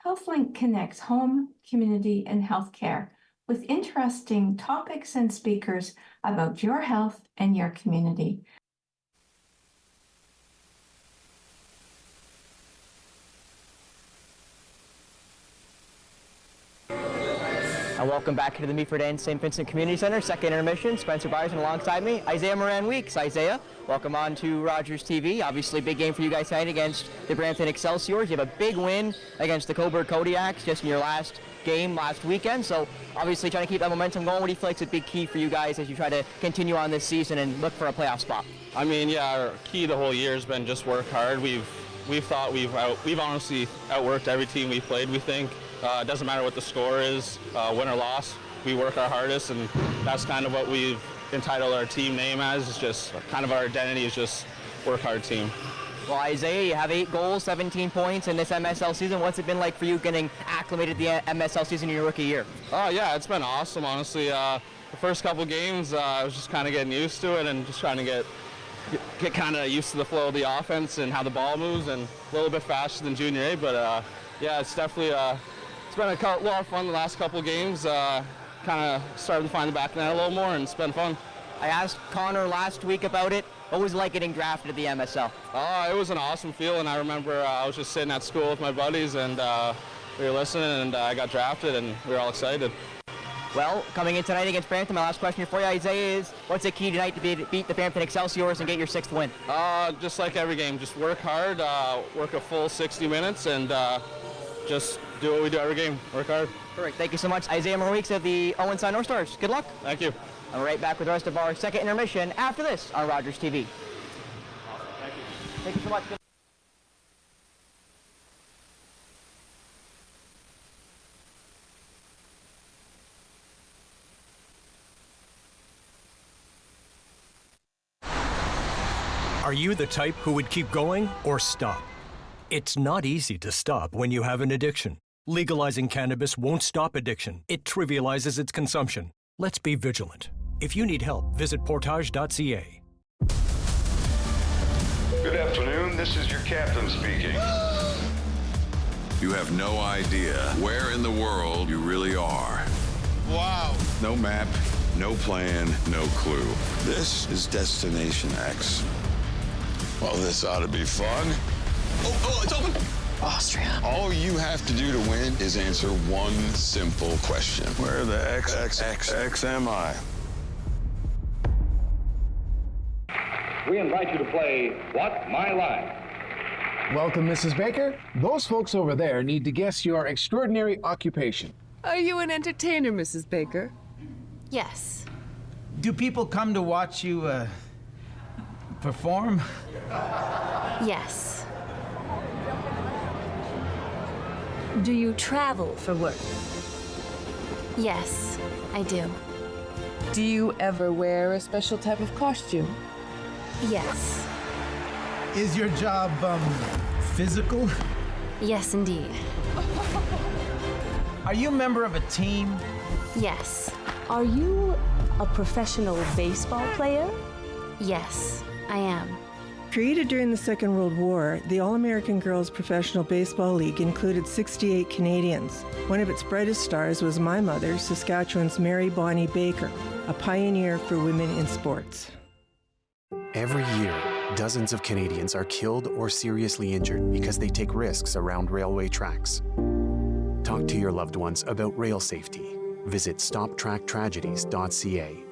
S3: HealthLink connects home, community, and healthcare with interesting topics and speakers about your health and your community.
S1: And welcome back to the Meaford and St. Vincent Community Center, second intermission. Spencer Byerson alongside me, Isaiah Moran-Weeks. Isaiah, welcome on to Rogers TV. Obviously, big game for you guys tonight against the Brampton Excelsiors. You have a big win against the Coburg Kodiaks just in your last game last weekend. So, obviously, trying to keep that momentum going. What do you feel like is a big key for you guys as you try to continue on this season and look for a playoff spot?
S4: I mean, yeah, our key the whole year has been just work hard. We've thought we've honestly outworked every team we've played. We think. It doesn't matter what the score is, win or loss, we work our hardest, and that's kind of what we've entitled our team name as. It's just kind of our identity is just work hard team.
S1: Well, Isaiah, you have 8 goals, 17 points in this MSL season. What's it been like for you getting acclimated to the MSL season in your rookie year?
S4: Oh, yeah, it's been awesome, honestly. The first couple games, I was just kind of getting used to it and just trying to get kind of used to the flow of the offense and how the ball moves, and a little bit faster than Junior A, but yeah, it's definitely it's been a lot of fun the last couple of games. Kind of started to find the back of the net a little more, and it's been fun.
S1: I asked Connor last week about it. What was it like getting drafted at the MSL?
S4: It was an awesome feeling. I remember I was just sitting at school with my buddies, and we were listening, and I got drafted, and we were all excited.
S1: Well, coming in tonight against Brampton, my last question for you, Isaiah, is what's the key tonight to beat the Brampton Excelsiors and get your 6th win?
S4: Just like every game, just work hard, work a full 60 minutes, and just do what we do every game, work hard.
S1: Perfect. Thank you so much, Isaiah Moran-Weeks of the Owen North Stars. Good luck.
S4: Thank you.
S1: I'm right back with the rest of our second intermission after this on Rogers TV.
S4: Awesome. Thank you.
S1: Thank you so much.
S5: Are you the type who would keep going or stop? It's not easy to stop when you have an addiction. Legalizing cannabis won't stop addiction. It trivializes its consumption. Let's be vigilant. If you need help, visit portage.ca.
S6: Good afternoon, this is your captain speaking.
S7: You have no idea where in the world you really are.
S23: Wow.
S7: No map, no plan, no clue. This is Destination X. Well, this ought to be fun. Oh, it's open! Austria. All you have to do to win is answer one simple question. Where the X am I?
S8: We invite you to play What's My Line?
S27: Welcome, Mrs. Baker. Those folks over there need to guess your extraordinary occupation.
S28: Are you an entertainer, Mrs. Baker?
S29: Yes.
S30: Do people come to watch you, perform?
S29: Yes.
S28: Do you travel for work?
S29: Yes, I do.
S28: Do you ever wear a special type of costume?
S29: Yes.
S30: Is your job, physical?
S29: Yes, indeed.
S30: Are you a member of a team?
S29: Yes.
S28: Are you a professional baseball player?
S29: Yes, I am.
S31: Created during the Second World War, the All-American Girls Professional Baseball League included 68 Canadians. One of its brightest stars was my mother, Saskatchewan's Mary Bonnie Baker, a pioneer for women in sports.
S32: Every year, dozens of Canadians are killed or seriously injured because they take risks around railway tracks. Talk to your loved ones about rail safety. Visit stoptracktragedies.ca.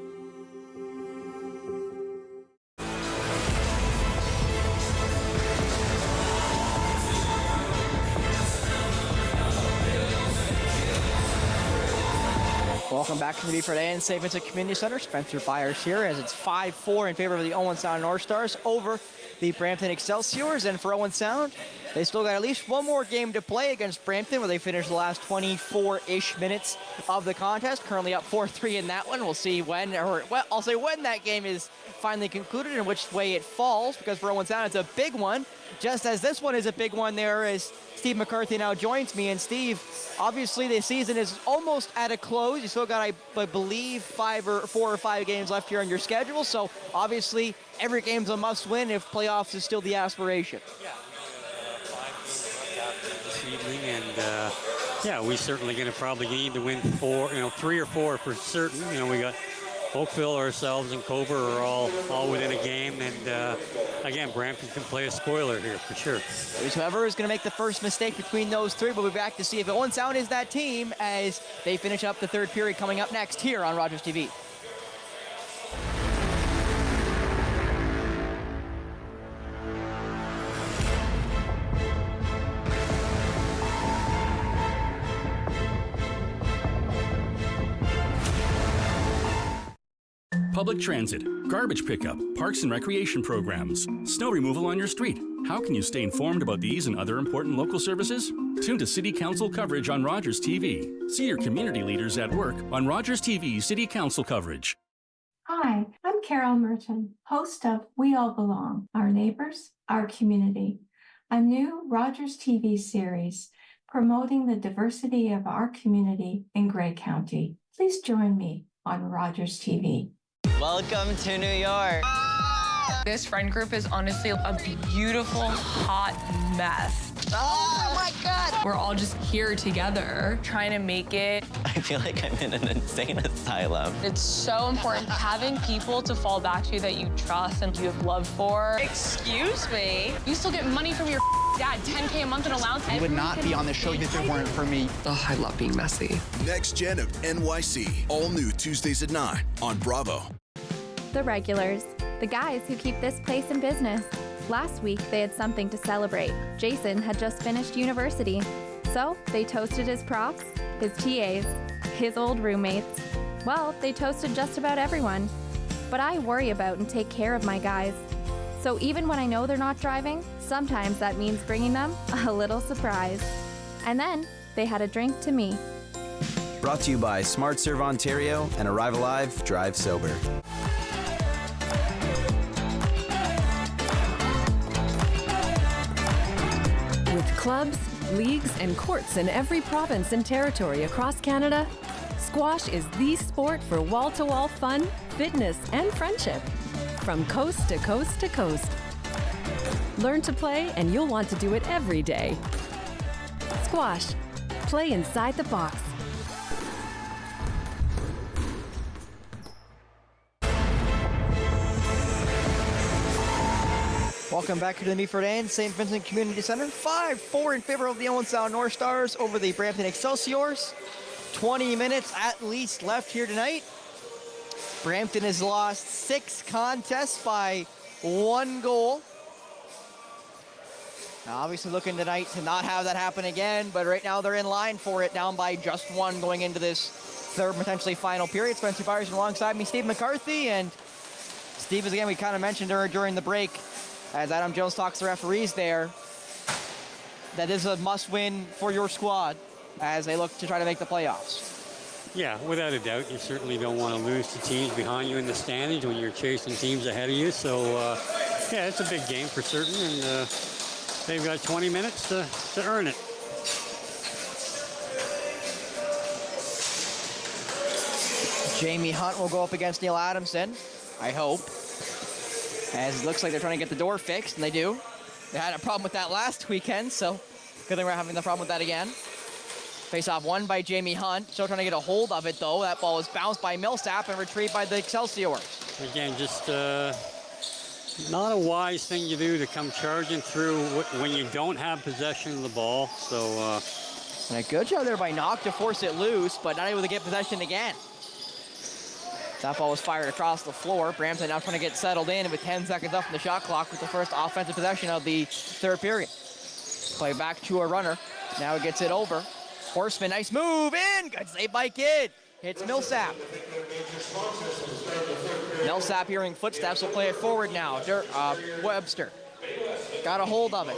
S1: Welcome back to the Meaford and St. Vincent Community Center. Spencer Byers here as it's 5-4 in favor of the Owen Sound North Stars over the Brampton Excelsiors. And for Owen Sound, They still got at least one more game to play against Brampton, where they finished the last 24-ish minutes of the contest. Currently up 4-3 in that one. We'll see when, or well, I'll say when that game is finally concluded and which way it falls, because for Owen Sound, it's a big one. Just as this one is a big one there, as Steve McCarthy now joins me. And Steve, obviously the season is almost at a close. You still got, I believe, 4 or 5 games left here on your schedule. So obviously every game's a must win if playoffs is still the aspiration.
S2: Yeah. This evening, and yeah, we certainly going to probably need to win 3 or 4 for certain. We got Oakville, ourselves, and Cobra are all within a game, and again, Brampton can play a spoiler here for sure.
S1: Whoever is going to make the first mistake between those three, we'll be back to see if Owen Sound is that team as they finish up the third period coming up next here on Rogers TV.
S9: Public transit, garbage pickup, parks and recreation programs, snow removal on your street. How can you stay informed about these and other important local services? Tune to City Council coverage on Rogers TV. See your community leaders at work on Rogers TV City Council coverage.
S3: Hi, I'm Carol Merton, host of We All Belong, Our Neighbors, Our Community, a new Rogers TV series promoting the diversity of our community in Grey County. Please join me on Rogers TV.
S10: Welcome to New York.
S28: This friend group is honestly a beautiful, hot mess.
S10: Oh my God.
S28: We're all just here together, trying to make it.
S10: I feel like I'm in an insane asylum.
S28: It's so important having people to fall back to that you trust and you have love for. Excuse me? You still get money from your dad, $10K a month in allowance.
S11: I would not be on the show if it weren't for me.
S28: Oh, I love being messy.
S12: Next Gen of NYC, all new Tuesdays at 9 on Bravo.
S15: The regulars, the guys who keep this place in business. Last week, they had something to celebrate. Jason had just finished university. So they toasted his profs, his TAs, his old roommates. Well, they toasted just about everyone. But I worry about and take care of my guys. So even when I know they're not driving, sometimes that means bringing them a little surprise. And then they had a drink to me.
S16: Brought to you by Smart Serve Ontario and Arrive Alive, Drive Sober.
S17: With clubs, leagues, and courts in every province and territory across Canada, squash is the sport for wall-to-wall fun, fitness, and friendship. From coast to coast to coast. Learn to play and you'll want to do it every day. Squash. Play inside the box.
S1: Welcome back to the Meaford and St. Vincent Community Center. 5-4 in favor of the Owen Sound North Stars over the Brampton Excelsiors. 20 minutes at least left here tonight. Brampton has lost 6 contests by 1 goal. Now obviously looking tonight to not have that happen again, but right now they're in line for it, down by just 1 going into this third, potentially final period. Spencer Byers alongside me, Steve McCarthy, and Steve, as again we kind of mentioned during the break, as Adam Jones talks to the referees there, that is a must-win for your squad as they look to try to make the playoffs.
S2: Yeah, without a doubt, you certainly don't want to lose to teams behind you in the standings when you're chasing teams ahead of you. So, yeah, it's a big game for certain, and they've got 20 minutes to earn it.
S1: Jamie Hunt will go up against Neil Adamson, I hope. As it looks like they're trying to get the door fixed, and they do. They had a problem with that last weekend, so good thing we're having the problem with that again. Face-off won by Jamie Hunt. Still trying to get a hold of it, though. That ball was bounced by Millsap and retrieved by the Excelsiors.
S2: Again, just not a wise thing to do to come charging through when you don't have possession of the ball. So,
S1: and a good job there by Knock to force it loose, but not able to get possession again. That ball was fired across the floor. Brampton now trying to get settled in with 10 seconds left in the shot clock with the first offensive possession of the third period. Play back to a runner. Now he gets it over. Horseman, nice move in. Good save by Kidd. Hits Millsap. Millsap hearing footsteps will play it forward now. Webster got a hold of it.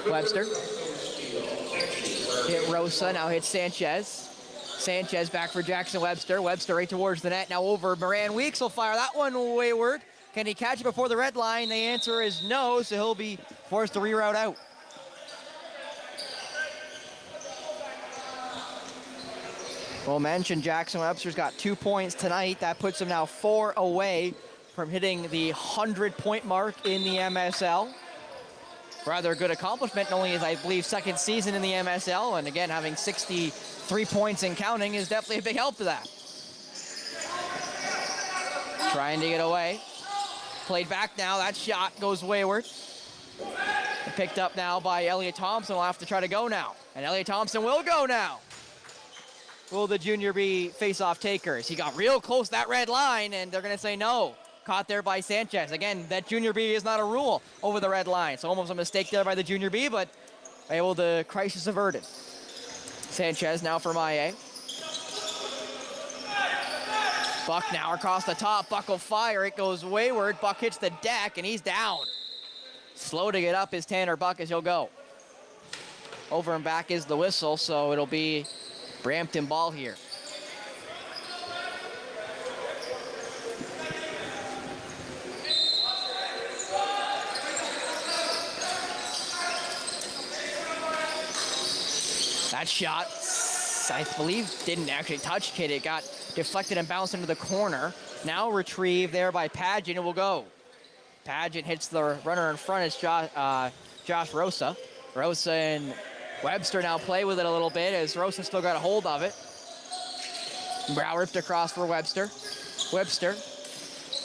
S1: Webster. Hit Rosa, now hits Sanchez. Sanchez back for Jackson Webster. Webster right towards the net, now over Moran Weeks will fire that one wayward. Can he catch it before the red line? The answer is no, so he'll be forced to reroute out. Well, mentioned Jackson Webster's got 2 points tonight. That puts him now 4 away from hitting the 100-point mark in the MSL. Rather good accomplishment, only his, I believe, second season in the MSL, and again, having 63 points and counting is definitely a big help to that. Trying to get away. Played back now, that shot goes wayward. Picked up now by Elliot Thompson, will have to try to go now. And Elliot Thompson will go now. Will the Junior B face-off takers? He got real close to that red line, and they're gonna say no. Caught there by Sanchez. Again, that Junior B is not a rule over the red line. So almost a mistake there by the Junior B, but able to crisis averted. Sanchez now for Maillet. Buck now across the top. Buck will fire. It goes wayward. Buck hits the deck, and he's down. Slow to get up is Tanner Buck as he'll go. Over and back is the whistle, so it'll be Brampton ball here. That shot, I believe, didn't actually touch Kidd. It got deflected and bounced into the corner. Now retrieved there by Pageant. It will go. Pageant hits the runner in front. It's Josh Rosa. Rosa and Webster now play with it a little bit as Rosa still got a hold of it. Brow ripped across for Webster. Webster,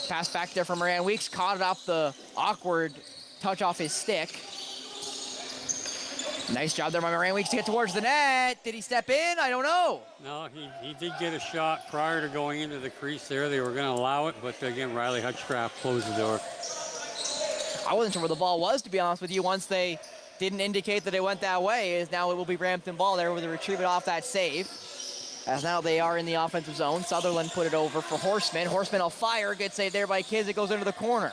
S1: pass back there from Moran Weeks, caught it off the awkward touch off his stick. Nice job there by Moran Weeks to get towards the net. Did he step in? I don't know.
S2: No, he did get a shot prior to going into the crease there. They were going to allow it, but again, Riley Hutchcraft closed the door.
S1: I wasn't sure where the ball was, to be honest with you, once they didn't indicate that it went that way. Is now it will be Brampton ball there with a retrieve it off that save. As now they are in the offensive zone. Sutherland put it over for Horseman. Horseman will fire. Good save there by Kids. It goes into the corner.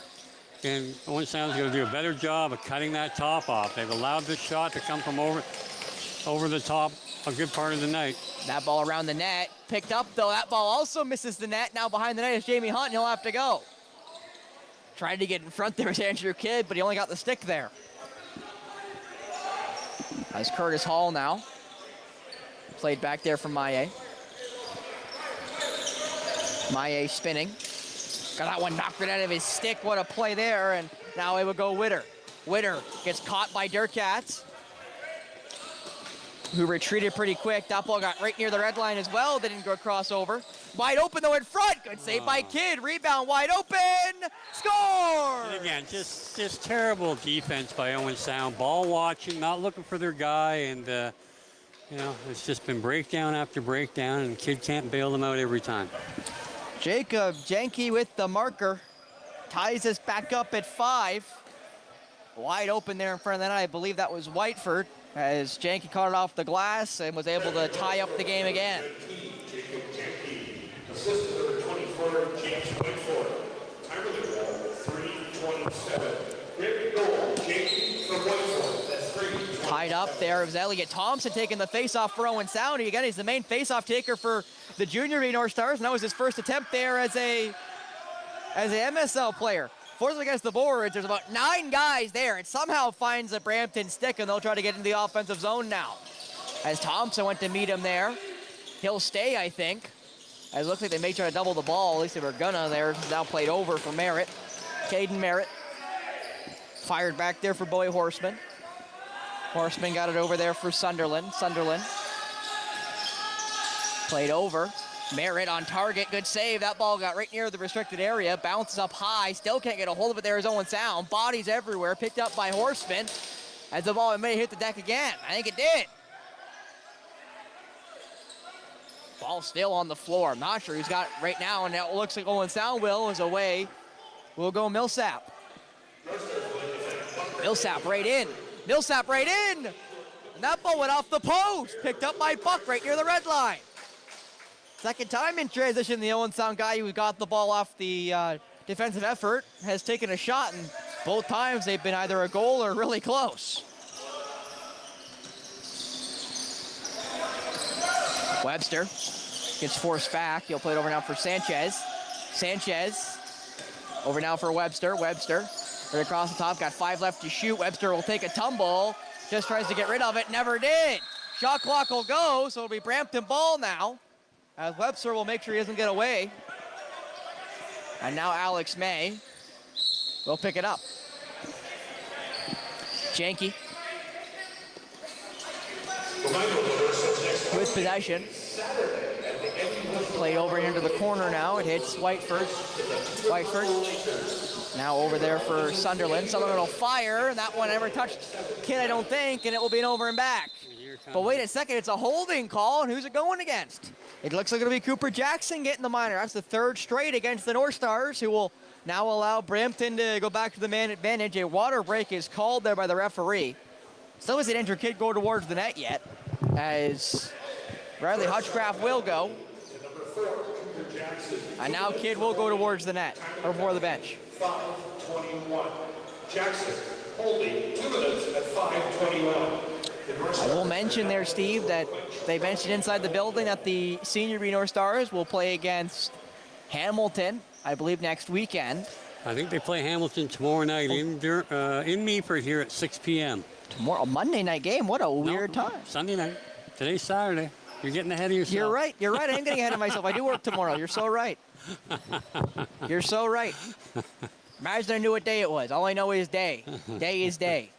S2: And Owen Sound's going to do a better job of cutting that top off. They've allowed this shot to come from over the top a good part of the night.
S1: That ball around the net. Picked up, though. That ball also misses the net. Now behind the net is Jamie Hunt, and he'll have to go. Tried to get in front there with Andrew Kidd, but he only got the stick there. As Curtis Hall now. Played back there from Maillet. Maillet spinning. Got that one knocked right out of his stick. What a play there. And now it would go Witter. Witter gets caught by Durkatz, who retreated pretty quick. That ball got right near the red line as well. Didn't go crossover. Wide open though in front. Good save by Kidd. Rebound wide open. Score!
S2: And again, just terrible defense by Owen Sound. Ball watching, not looking for their guy, and you know, it's just been breakdown after breakdown, and Kidd can't bail them out every time.
S1: Jacob Jenke with the marker. Ties us back up at 5. Wide open there in front of the net. I believe that was Whiteford as Jenke caught it off the glass and was able to tie up the game again.
S23: Assist number 24, James Whiteford. Time of the goal, 3:27. Great goal, James from Whiteford. That's 3.
S1: Tied up there. It was Elliot Thompson taking the face-off for Owen Sound. Again, he's the main face-off taker for the Junior B North Stars, and that was his first attempt there as a MSL player. Forces against the boards. There's about 9 guys there. It somehow finds a Brampton stick, and they'll try to get into the offensive zone now. As Thompson went to meet him there. He'll stay, I think. As it looks like they may try to double the ball. At least they were gonna there. Now played over for Merritt. Caden Merritt. Fired back there for Boy Horseman. Horseman got it over there for Sunderland. Sunderland. Played over. Merritt on target. Good save. That ball got right near the restricted area. Bounces up high. Still can't get a hold of it. There is Owen Sound. Bodies everywhere. Picked up by Horseman. As the ball may hit the deck again. I think it did. Ball still on the floor. I'm not sure who's got it right now. And it looks like Owen Sound is away. We'll go Millsap. Millsap right in. Millsap right in. And that ball went off the post. Picked up by Buck right near the red line. Second time in transition, the Owen Sound guy who got the ball off the defensive effort has taken a shot, and both times they've been either a goal or really close. Webster gets forced back. He'll play it over now for Sanchez. Sanchez over now for Webster. Webster right across the top, got 5 left to shoot. Webster will take a tumble. Just tries to get rid of it, never did. Shot clock will go, so it'll be Brampton ball now. As Webster will make sure he doesn't get away. And now Alex May will pick it up. Janke with possession. Played over into the corner now. It hits Whiteford. Whiteford now over there for Sunderland. Sunderland will fire. That one never touched Kidd, I don't think, and it will be an over and back. But wait a second, it's a holding call, and who's it going against? It looks like it'll be Cooper Jackson getting the minor. That's the 3rd straight against the North Stars, who will now allow Brampton to go back to the man advantage. A water break is called there by the referee. Still isn't enter Kidd go towards the net yet, as Riley Hutchcraft will go. And now Kidd will go towards the net, or for the bench.
S23: 5:21. Jackson holding 2 minutes at 5:21.
S1: I will mention there, Steve, that they mentioned inside the building that the Senior B North Stars will play against Hamilton, I believe, next weekend.
S2: I think they play Hamilton tomorrow night in Meaford here at 6 p.m.
S1: Tomorrow, a Monday night game? What a weird time.
S2: Sunday night. Today's Saturday. You're getting ahead of yourself.
S1: You're right. You're right. I am getting ahead of myself. I do work tomorrow. You're so right. You're so right. Imagine I knew what day it was. All I know is day. Day is day.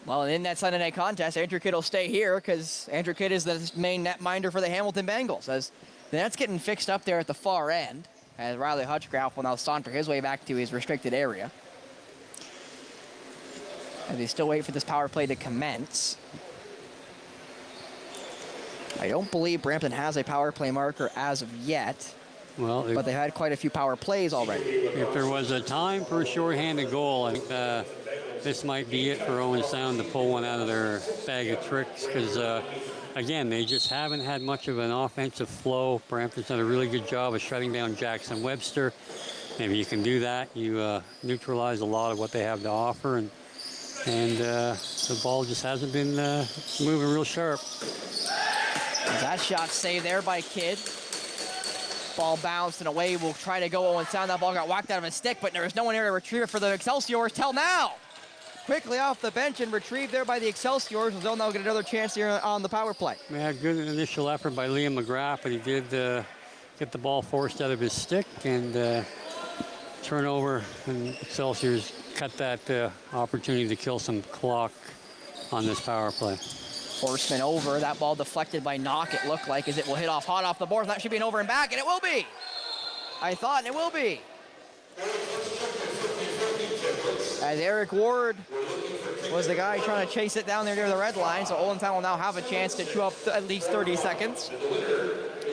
S1: Well, in that Sunday night contest, Andrew Kidd will stay here because Andrew Kidd is the main netminder for the Hamilton Bengals. As the net's getting fixed up there at the far end, as Riley Hutchcraft will now saunter his way back to his restricted area. As they still wait for this power play to commence. I don't believe Brampton has a power play marker as of yet.
S2: Well,
S1: but they've had quite a few power plays already.
S2: If there was a time for a shorthanded goal, I think this might be it for Owen Sound to pull one out of their bag of tricks because, again, they just haven't had much of an offensive flow. Brampton's done a really good job of shutting down Jackson Webster. Maybe you can do that. You neutralize a lot of what they have to offer, and the ball just hasn't been moving real sharp.
S1: That shot saved there by Kidd. Ball bounced and away. Will try to go Owen Sound. That ball got whacked out of his stick, but there was no one here to retrieve it for the Excelsiors till now. Quickly off the bench and retrieved there by the Excelsiors. They'll now get another chance here on the power play.
S2: Yeah, good initial effort by Liam McGrath, but he did get the ball forced out of his stick and turnover, and Excelsiors cut that opportunity to kill some clock on this power play.
S1: Horseman over. That ball deflected by Knock, it looked like, as it will hit off hot off the board. That should be an over and back, and it will be. I thought it will be. As Eric Ward was the guy trying to chase it down there near the red line, so Olentown will now have a chance to chew up at least 30 seconds.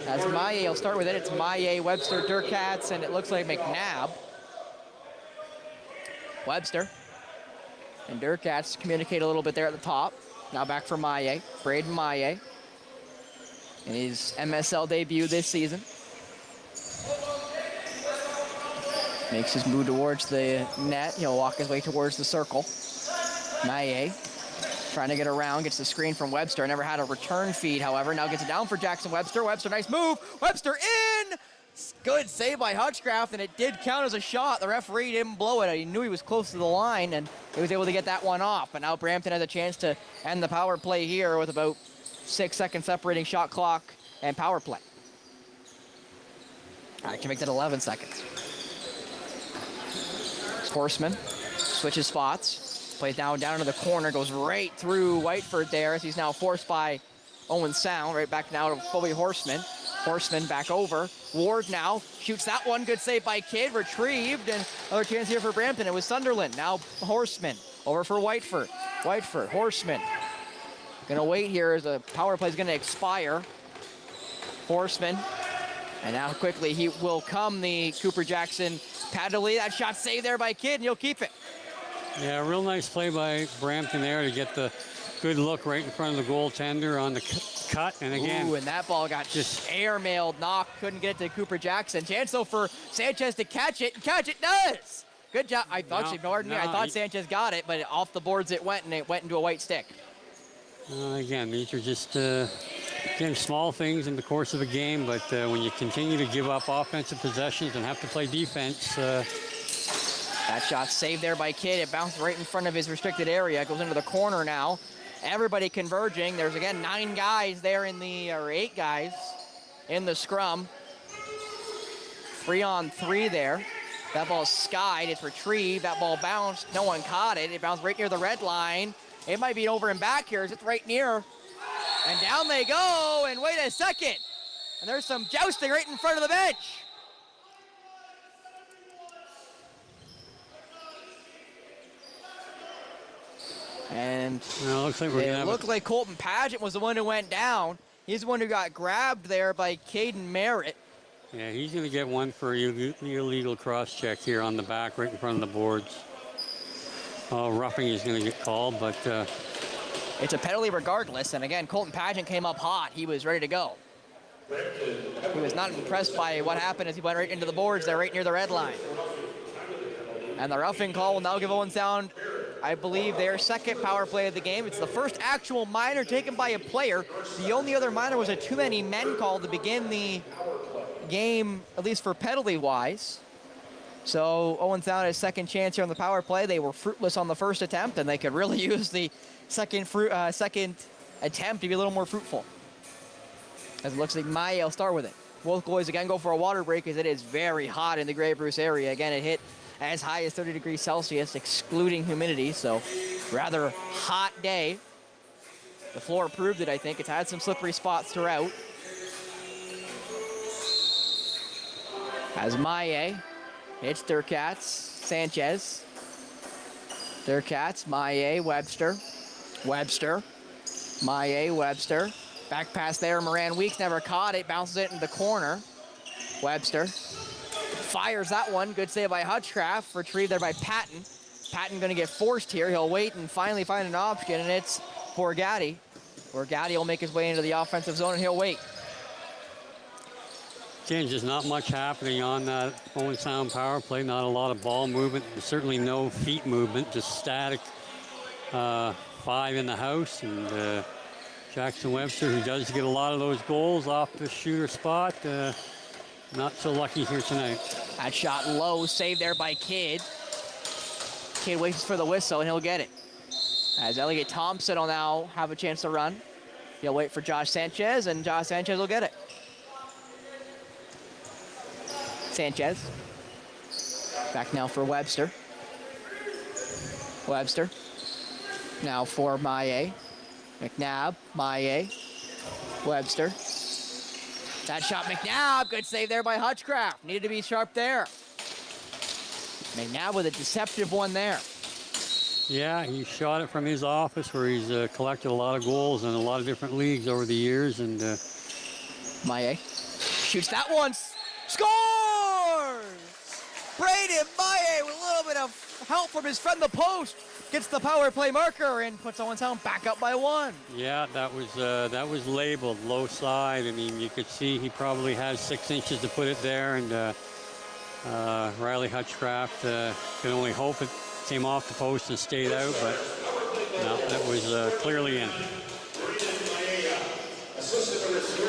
S1: As Maye will start with it. It's Maye, Webster, Durkatz, and it looks like McNabb. Webster and Durkatz communicate a little bit there at the top. Now back for Maye, Braden Maye, in his MSL debut this season. Makes his move towards the net. He'll walk his way towards the circle. Maye trying to get around, gets the screen from Webster. Never had a return feed, however. Now gets it down for Jackson Webster. Webster, nice move. Webster in! Good save by Hutchcraft, and it did count as a shot. The referee didn't blow it. He knew he was close to the line, and he was able to get that one off. But now Brampton has a chance to end the power play here with about 6 seconds separating shot clock and power play. I can make that 11 seconds. Horseman switches spots, plays down into the corner, goes right through Whiteford there as he's now forced by Owen Sound. Right back now to Chloe Horseman. Horseman back over. Ward now shoots that one. Good save by Kidd. Retrieved. And another chance here for Brampton. It was Sunderland. Now Horseman over for Whiteford. Whiteford, Horseman. Gonna wait here as the power play is gonna expire. Horseman. And now quickly he will come, the Cooper Jackson paddle. That shot saved there by Kidd, and he'll keep it.
S2: Yeah, real nice play by Brampton there to get the good look right in front of the goaltender on the cut. And again,
S1: and that ball got just airmailed. Knock couldn't get it to Cooper Jackson. Chance though for Sanchez to catch it, and catch it does. Good job. I thought she ignored me. I thought Sanchez got it, but off the boards it went, and it went into a white stick.
S2: Again, these are just Again, small things in the course of a game, but when you continue to give up offensive possessions and have to play defense.
S1: That shot saved there by Kidd. It bounced right in front of his restricted area. It goes into the corner now. Everybody converging. There's, again, 9 guys there or 8 guys in the scrum. 3-on-3 there. That ball's skied. It's retrieved. That ball bounced. No one caught it. It bounced right near the red line. It might be over and back here. It's right near. And down they go. And wait a second. And there's some jousting right in front of the bench. And it looked like Colton Pageant was the one who went down. He's the one who got grabbed there by Caden Merritt.
S2: Yeah, he's going to get one for illegal cross-check here on the back, right in front of the boards. Roughing is going to get called, but...
S1: It's a penalty regardless, and again, Colton Pageant came up hot. He was ready to go. He was not impressed by what happened as he went right into the boards there, right near the red line. And the roughing call will now give Owen Sound, I believe, their second power play of the game. It's the first actual minor taken by a player. The only other minor was a too many men call to begin the game, at least for penalty-wise. So Owen Sound has second chance here on the power play. They were fruitless on the first attempt, and they could really use the second attempt to be a little more fruitful. As it looks like Maya will start with it. Both goalies again go for a water break as it is very hot in the Grey Bruce area. Again, it hit as high as 30 degrees Celsius, excluding humidity, so rather hot day. The floor proved it, I think. It's had some slippery spots throughout. As Maye hits Durkatz, Sanchez. Durkatz, Maye, Webster. Maye, Webster. Back pass there, Moran Weeks never caught it, bounces it in the corner. Webster fires that one, good save by Hutchcraft, retrieved there by Patton. Patton gonna get forced here, he'll wait and finally find an option, and it's Borgatti. Borgatti will make his way into the offensive zone and he'll wait.
S2: Again, just not much happening on that Owen Sound power play, not a lot of ball movement, certainly no feet movement, just static 5 in the house, and Jackson Webster, who does get a lot of those goals off the shooter spot, not so lucky here tonight.
S1: That shot low, saved there by Kidd. Kidd waits for the whistle and he'll get it. As Elliot Thompson will now have a chance to run. He'll wait for Josh Sanchez, and Josh Sanchez will get it. Sanchez. Back now for Webster. Webster. Now for Maye. McNabb, Maye, Webster. That shot, McNabb, good save there by Hutchcraft. Needed to be sharp there. McNabb with a deceptive one there.
S2: Yeah, he shot it from his office where he's collected a lot of goals in a lot of different leagues over the years, and
S1: Maye shoots that once, scores! Braden Maye with a little bit of help from his friend the post. Gets the power play marker and puts Owen Sound back up by 1.
S2: Yeah, that was labeled low side. I mean, you could see he probably has 6 inches to put it there, and Riley Hutchcraft can only hope it came off the post and stayed out, but no, that was clearly in.
S23: Assistant number 3,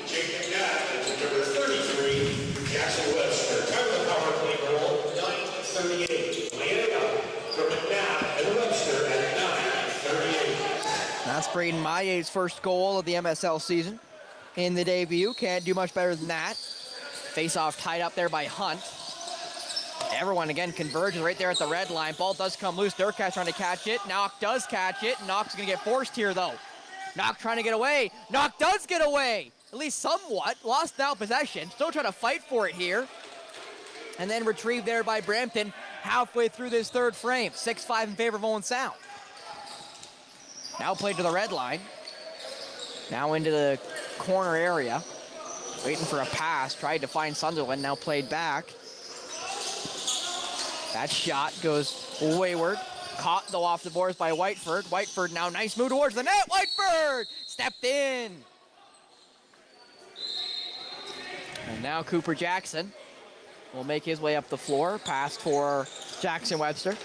S23: Jake McNabb, and number 33, Jackson Webster. Time of the power play goal, 9:38. From McNabb and Webster at 9:38.
S1: That's Braden Maye's first goal of the MSL season in the debut. Can't do much better than that. Face-off tied up there by Hunt. Everyone again converges right there at the red line. Ball does come loose. Durkatz trying to catch it. Knock does catch it. Knock's gonna get forced here though. Knock trying to get away. Knock does get away, at least somewhat. Lost now possession. Still trying to fight for it here. And then retrieved there by Brampton halfway through this third frame. 6-5 in favor of Owen Sound. Now played to the red line. Now into the corner area. Waiting for a pass. Tried to find Sunderland. Now played back. That shot goes wayward. Caught though off the boards by Whiteford. Whiteford now nice move towards the net. Whiteford stepped in. And now Cooper Jackson will make his way up the floor. Pass for Jackson Webster.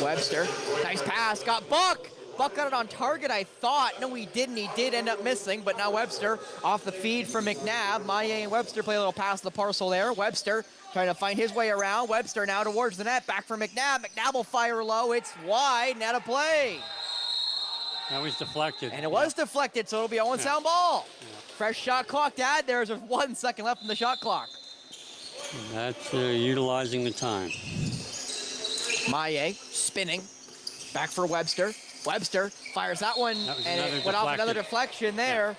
S1: Webster, nice pass, got Buck. Buck got it on target, I thought. No, he didn't. He did end up missing, but now Webster off the feed from McNabb. Maillet and Webster play a little pass the parcel there. Webster trying to find his way around. Webster now towards the net, back for McNabb. McNabb will fire low. It's wide, and out of play.
S2: That was deflected.
S1: And it was deflected, so it'll be Owen sound ball. Fresh shot clock to add. There's 1 second left in the shot clock.
S2: And that's utilizing the time.
S1: Maillet spinning, back for Webster. Webster fires that one, and it went off another deflection there.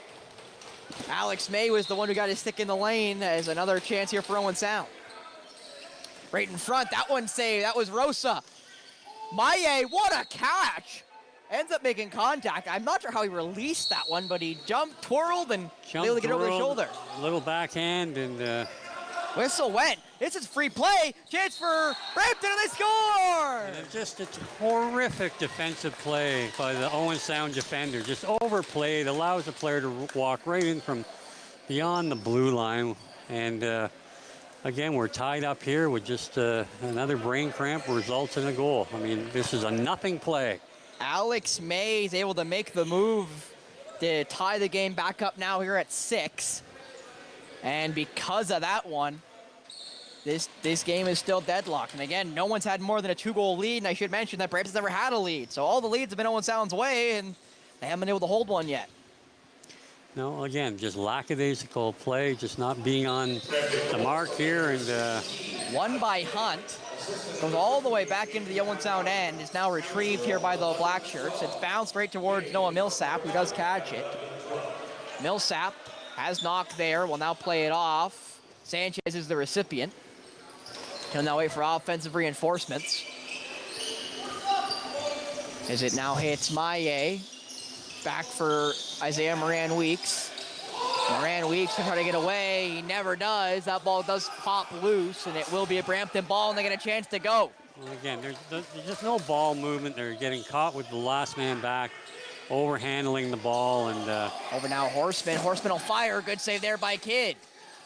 S1: Yeah. Alex May was the one who got his stick in the lane as another chance here for Owen Sound. Right in front, that one saved, that was Rosa. Maillet, what a catch! Ends up making contact. I'm not sure how he released that one, but he jumped, twirled, and able to get over the shoulder.
S2: Little backhand, and
S1: whistle went. This is free play. Chance for Brampton, and they score!
S2: And just a horrific defensive play by the Owen Sound defender. Just overplayed, allows the player to walk right in from beyond the blue line. And again, we're tied up here with just another brain cramp results in a goal. I mean, this is a nothing play.
S1: Alex May is able to make the move to tie the game back up now here at 6. And because of that one, this game is still deadlocked. And again, no one's had more than a 2-goal lead, and I should mention that Brampton's never had a lead. So all the leads have been Owen Sound's way, and they haven't been able to hold one yet.
S2: No, again, just lackadaisical play, just not being on the mark here. And
S1: one by Hunt. Goes all the way back into the Owen Sound end. Is now retrieved here by the Black Shirts. It's bounced right towards Noah Millsap, who does catch it. Millsap has knocked there. Will now play it off. Sanchez is the recipient. He'll now wait for offensive reinforcements. As it now hits Maillet. Back for Isaiah Moran-Weeks. Moran-Weeks can try to get away. He never does. That ball does pop loose, and it will be a Brampton ball, and they get a chance to go.
S2: Well, again, there's just no ball movement. They're getting caught with the last man back, overhandling the ball. And
S1: over now, Horseman. Horseman will fire. Good save there by Kidd.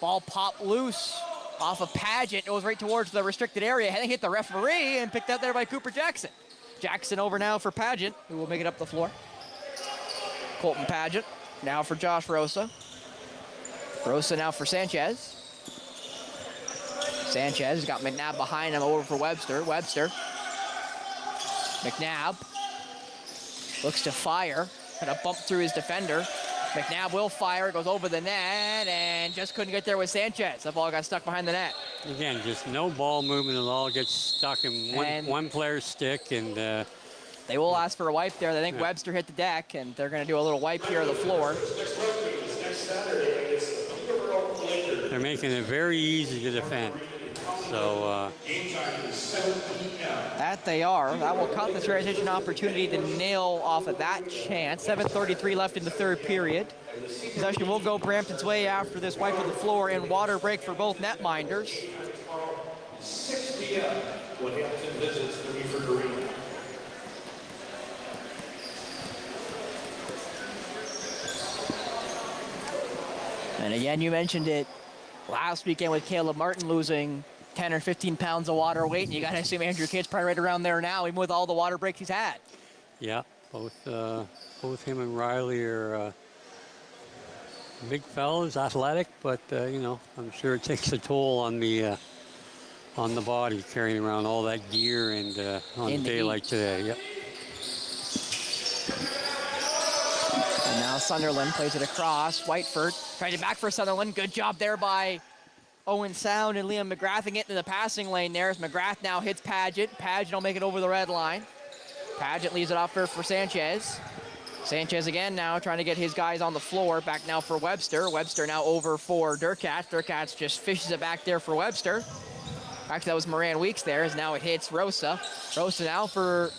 S1: Ball popped loose off of Paget. It goes right towards the restricted area. Heading hit the referee and picked out there by Cooper Jackson. Jackson over now for Paget, who will make it up the floor. Colton Paget now for Josh Rosa. Rosa now for Sanchez. Sanchez got McNabb behind him over for Webster. Webster. McNabb looks to fire. Kind of bump through his defender. McNabb will fire, goes over the net, and just couldn't get there with Sanchez. That ball got stuck behind the net.
S2: Again, just no ball movement at all. Gets stuck in one player's stick, and
S1: they will ask for a wipe there. They think Webster hit the deck, and they're going to do a little wipe here on the floor.
S2: They're making it very easy to defend. So
S1: that they are. That will cut the transition opportunity to nail off of that chance. 7:33 left in the third period. Possession will go Brampton's way after this wipe of the floor and water break for both netminders.
S23: 6 p.m. when Hampton visits the Meaford Arena.
S1: And again, you mentioned it last weekend with Caleb Martin losing 10 or 15 pounds of water weight, and you got to assume Andrew Kidd's probably right around there now, even with all the water breaks he's had.
S2: Yeah, both him and Riley are big fellas, athletic, but you know, I'm sure it takes a toll on the body carrying around all that gear and on a day like today. Yep.
S1: And now Sunderland plays it across. Whiteford trying to back for Sunderland. Good job there by Owen Sound and Liam McGrath getting into the passing lane there as McGrath now hits Paget. Paget will make it over the red line. Paget leaves it off for Sanchez. Sanchez again now trying to get his guys on the floor. Back now for Webster. Webster now over for Durkat. Durkat just fishes it back there for Webster. Actually, that was Moran-Weeks there, as now it hits Rosa. Rosa now for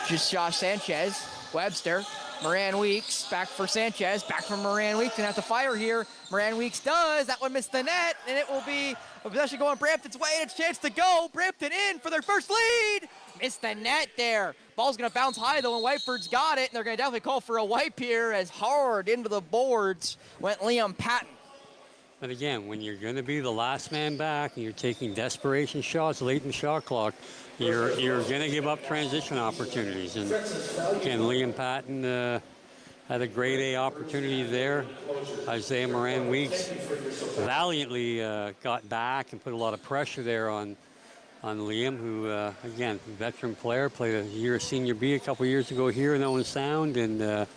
S1: just Josh Sanchez. Webster. Moran-Weeks back for Sanchez, back from Moran-Weeks, gonna have to fire here. Moran-Weeks does, that one missed the net, and it will be a possession going Brampton's way, and it's a chance to go. Brampton in for their first lead. Missed the net there. Ball's gonna bounce high though, and Whiteford's got it, and they're gonna definitely call for a wipe here as hard into the boards went Liam Patton.
S2: But again, when you're going to be the last man back and you're taking desperation shots late in the shot clock, you're going to give up transition opportunities. And again, Liam Patton had a grade A opportunity there. Isaiah Moran-Weeks valiantly got back and put a lot of pressure there on Liam, who, again, veteran player, played a year of Senior B a couple years ago here in Owen Sound, and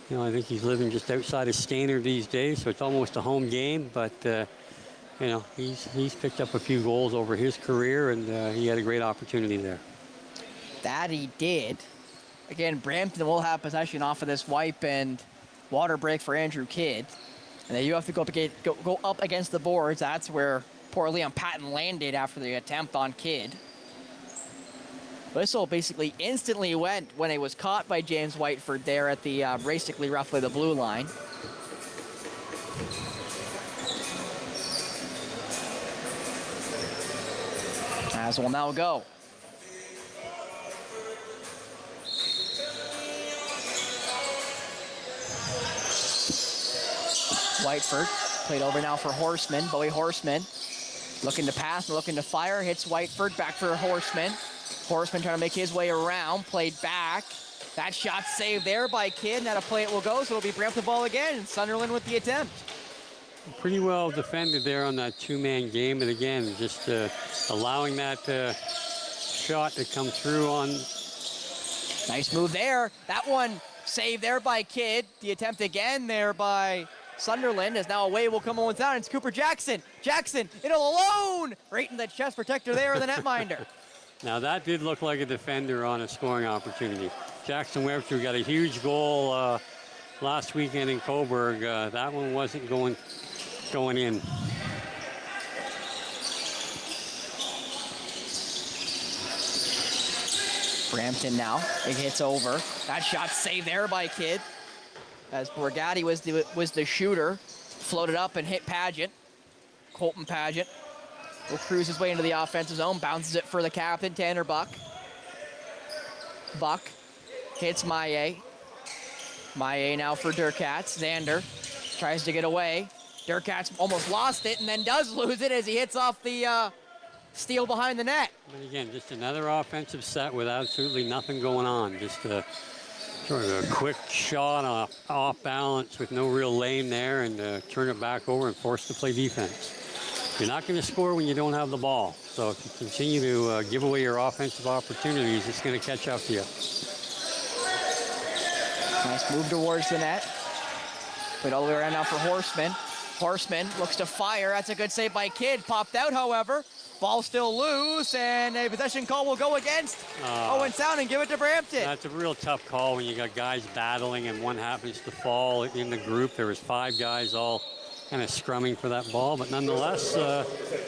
S2: you know, I think he's living just outside of Stainer these days, so it's almost a home game, but you know, he's picked up a few goals over his career, and he had a great opportunity there.
S1: That he did. Again, Brampton will have possession off of this wipe and water break for Andrew Kidd. And then you have to go up against the boards. That's where poor Liam Patton landed after the attempt on Kidd. Whistle basically instantly went when it was caught by James Whiteford there at the basically roughly the blue line. As will now go. Whiteford played over now for Horseman. Bowie Horseman looking to pass, looking to fire, hits Whiteford, back for Horseman. Horseman trying to make his way around, played back. That shot saved there by Kidd. Now to play it will go, so it'll be Brampton ball again. Sunderland with the attempt.
S2: Pretty well defended there on that two-man game, and again, just allowing that shot to come through on.
S1: Nice move there. That one saved there by Kidd. The attempt again there by Sunderland, as now away will come Owen Sound. It's Cooper Jackson. Jackson, it'll alone! Right in the chest protector there, the netminder.
S2: Now that did look like a defender on a scoring opportunity. Jackson Webster got a huge goal last weekend in Coburg. That one wasn't going in.
S1: Brampton now, it hits over. That shot saved there by Kidd, as Borgatti was the shooter. Floated up and hit Pageant. Colton Pageant will cruise his way into the offensive zone, bounces it for the captain, Tanner Buck. Buck hits Maillet. Maillet now for Durkatz. Xander tries to get away. Durkatz almost lost it and then does lose it as he hits off the steal behind the net.
S2: But again, just another offensive set with absolutely nothing going on. Just sort of a quick shot off balance with no real lane there, and turn it back over and force to play defense. You're not going to score when you don't have the ball. So if you continue to give away your offensive opportunities, it's going to catch up to you.
S1: Nice move towards the net. Put all the way around now for Horseman. Horseman looks to fire. That's a good save by Kidd. Popped out, however. Ball still loose, and a possession call will go against Owen Sound and give it to Brampton.
S2: That's a real tough call when you got guys battling and one happens to fall in the group. There was 5 guys all kind of scrumming for that ball, but nonetheless,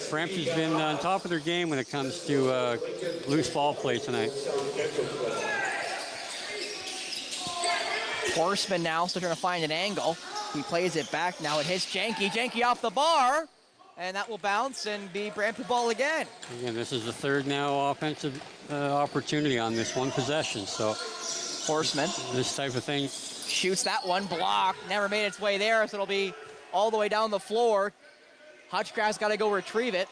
S2: Brampton's been on top of their game when it comes to loose ball play tonight.
S1: Horseman now still trying to find an angle. He plays it back. Now it hits Janke. Janke off the bar, and that will bounce and be Brampton ball again.
S2: Again, this is the third now offensive opportunity on this one possession. So
S1: Horseman,
S2: this type of thing,
S1: shoots that one, blocked, never made its way there, so it'll be all the way down the floor. Hutchcraft's got to go retrieve it.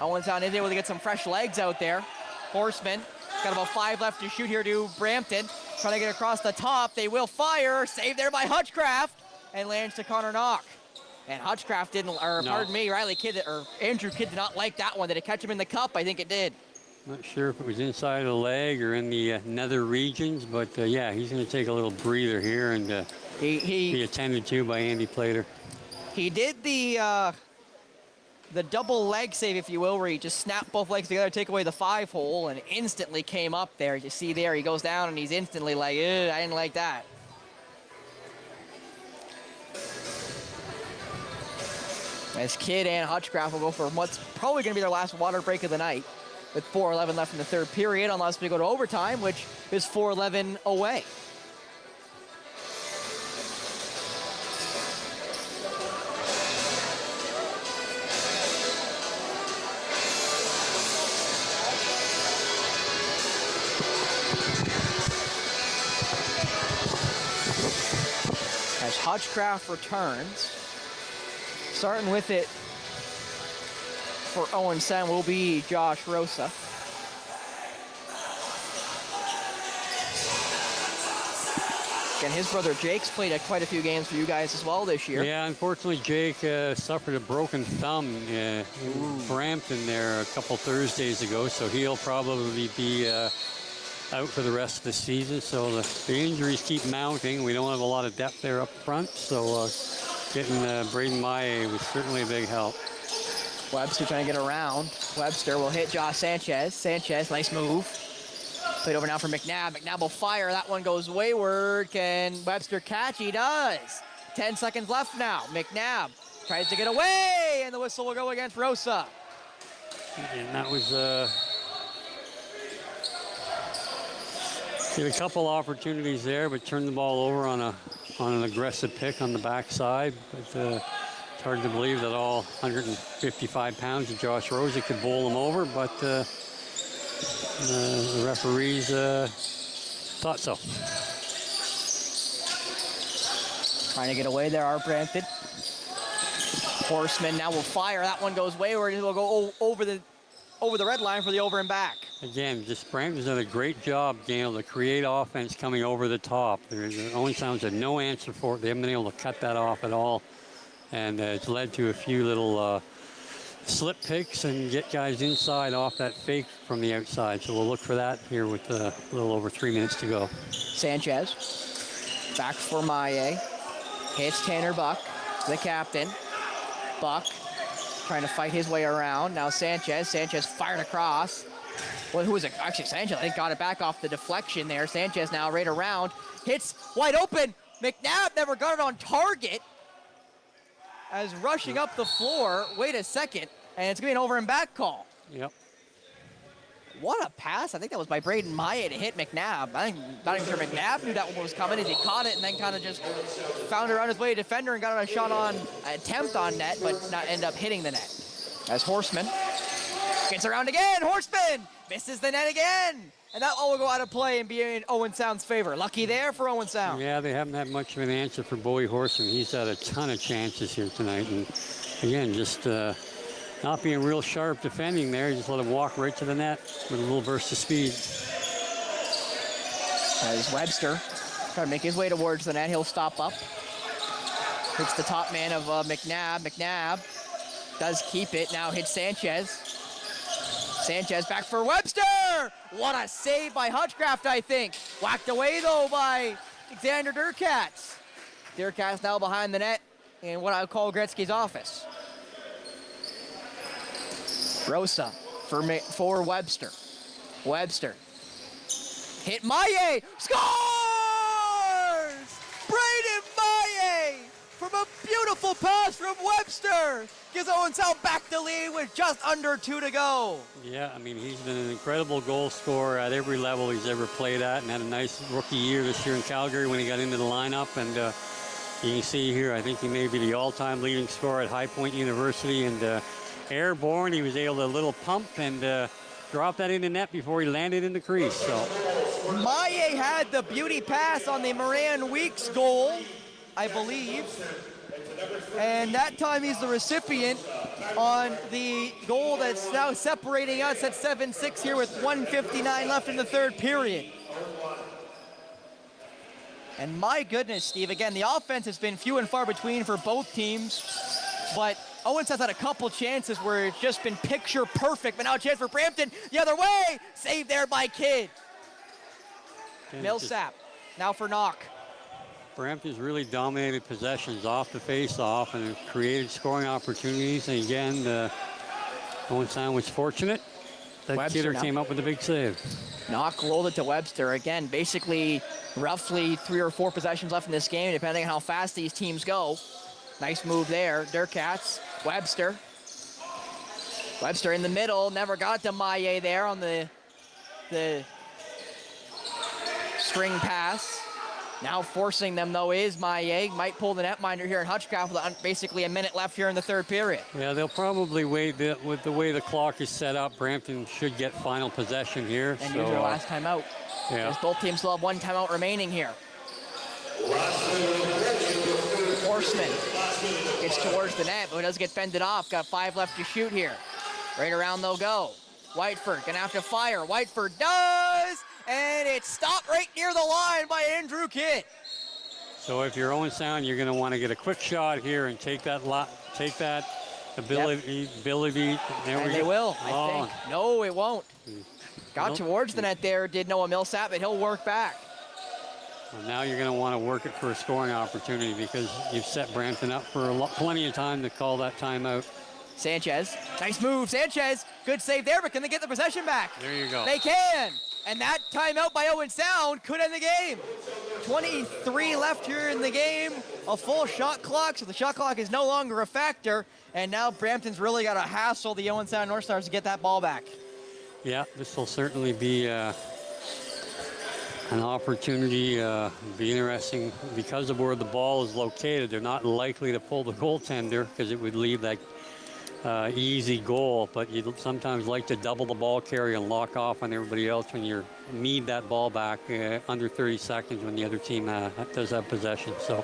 S1: Owen Sound is able to get some fresh legs out there. Horseman, got about 5 left to shoot here to Brampton. Trying to get across the top. They will fire. Saved there by Hutchcraft, and lands to Connor Knock. And Hutchcraft didn't, or no. Pardon me, Riley Kidd, or Andrew Kidd did not like that one. Did it catch him in the cup? I think it did.
S2: Not sure if it was inside of the leg or in the nether regions, but yeah, he's going to take a little breather here and be attended to by Andy Plater.
S1: He did the double leg save, if you will, where he just snapped both legs together, take away the 5-hole, and instantly came up there. You see there, he goes down and he's instantly like, I didn't like that. As Kidd and Hutchcraft will go for what's probably going to be their last water break of the night, with 4:11 left in the third period, unless we go to overtime, which is 4:11 away. Hutchcraft returns. Starting with it for Owen Sound will be Josh Rosa. Again, his brother Jake's played quite a few games for you guys as well this year.
S2: Yeah, unfortunately, Jake suffered a broken thumb in Brampton there a couple Thursdays ago, so he'll probably be out for the rest of the season. So the injuries keep mounting. We don't have a lot of depth there up front, so getting Braden Maye was certainly a big help.
S1: Webster trying to get around. Webster will hit Josh Sanchez. Sanchez, nice move. Played over now for McNabb. McNabb will fire. That one goes wayward. Can Webster catch? He does. 10 seconds left now. McNabb tries to get away, and the whistle will go against Rosa.
S2: And that was had a couple opportunities there, but turned the ball over on an aggressive pick on the backside. But it's hard to believe that all 155 pounds of Josh Rosa could bowl him over, but the referees thought so.
S1: Trying to get away there, our Brampton. Horseman now will fire. That one goes wayward. It will go over the red line for the over and back.
S2: Again, just Brampton's done a great job being able to create offense coming over the top. Owen Sounds had no answer for it. They haven't been able to cut that off at all. And it's led to a few little slip picks and get guys inside off that fake from the outside. So we'll look for that here with a little over 3 minutes to go.
S1: Sanchez, back for Maye. Hits Tanner Buck, the captain. Buck trying to fight his way around. Now Sanchez fired across. Well, who was it? Actually, Sanchez, I think, got it back off the deflection there. Sanchez now right around. Hits wide open. McNabb never got it on target. As rushing up the floor, wait a second, and it's going to be an over and back call.
S2: Yep.
S1: What a pass. I think that was by Braden Maye to hit McNabb. I think not even sure McNabb knew that one was coming as he caught it and then kind of just found it around his way to defender and got a shot on, attempt on net, but not end up hitting the net. As Horseman gets around again. Horseman misses the net again. And that all will go out of play and be in Owen Sound's favor. Lucky there for Owen Sound.
S2: Yeah, they haven't had much of an answer for Bowie Horseman. He's had a ton of chances here tonight. And again, just not being real sharp defending there. Just let him walk right to the net with a little burst of speed.
S1: As Webster trying to make his way towards the net, he'll stop up. Hits the top man of McNabb. McNabb does keep it. Now hits Sanchez. Sanchez back for Webster! What a save by Hutchcraft, I think. Whacked away, though, by Xander Durkatz. Durkatz now behind the net in what I would call Gretzky's office. Rosa for Webster. Webster. Hit Maye! Scores! Braden Maye! From a beautiful pass from Webster! Gives Owen Sound back the lead with just under 2 to go.
S2: Yeah, I mean, he's been an incredible goal scorer at every level he's ever played at and had a nice rookie year this year in Calgary when he got into the lineup. And you can see here, I think he may be the all-time leading scorer at High Point University. And airborne, he was able to little pump and drop that into net before he landed in the crease. So
S1: Maye had the beauty pass on the Moran Weeks goal, I believe. And that time he's the recipient on the goal that's now separating us at 7-6 here with 1:59 left in the third period. And my goodness, Steve, again, the offense has been few and far between for both teams, but Owens has had a couple chances where it's just been picture perfect, but now a chance for Brampton the other way. Saved there by Kidd. Millsap now for Knock.
S2: Brampton's really dominated possessions off the face-off and created scoring opportunities. And again, Owen Sound was fortunate that Kidder came up with a big save.
S1: Knock rolled it to Webster. Again, basically roughly 3 or 4 possessions left in this game, depending on how fast these teams go. Nice move there. Durkatz, Webster. Webster in the middle, never got to Maye there on the string pass. Now forcing them, though, is Maye. Might pull the netminder here in Hutchcraft with basically a minute left here in the third period.
S2: Yeah, they'll probably wait. With the way the clock is set up, Brampton should get final possession here.
S1: And use their last timeout.
S2: Yeah.
S1: Both teams still have 1 timeout remaining here. Gets towards the net, but it does get fended off. Got 5 left to shoot here. Right around they'll go. Whiteford gonna have to fire. Whiteford does, and it's stopped right near the line by Andrew Kidd.
S2: So if you're Owen Sound, you're going to want to get a quick shot here and take that ability. There
S1: And they will, I think. No, it won't. Got towards the net there, did Noah Millsap, but he'll work back.
S2: Well, now you're going to want to work it for a scoring opportunity because you've set Brampton up for plenty of time to call that timeout.
S1: Sanchez, nice move, Sanchez. Good save there, but can they get the possession back?
S2: There you go.
S1: They can. And that timeout by Owen Sound could end the game. 23 left here in the game, a full shot clock, so the shot clock is no longer a factor. And now Brampton's really got to hassle the Owen Sound North Stars to get that ball back.
S2: Yeah, this will certainly be an opportunity, be interesting because of where the ball is located. They're not likely to pull the goaltender because it would leave that easy goal, but you'd sometimes like to double the ball carrier and lock off on everybody else when you need that ball back under 30 seconds when the other team does have possession. So,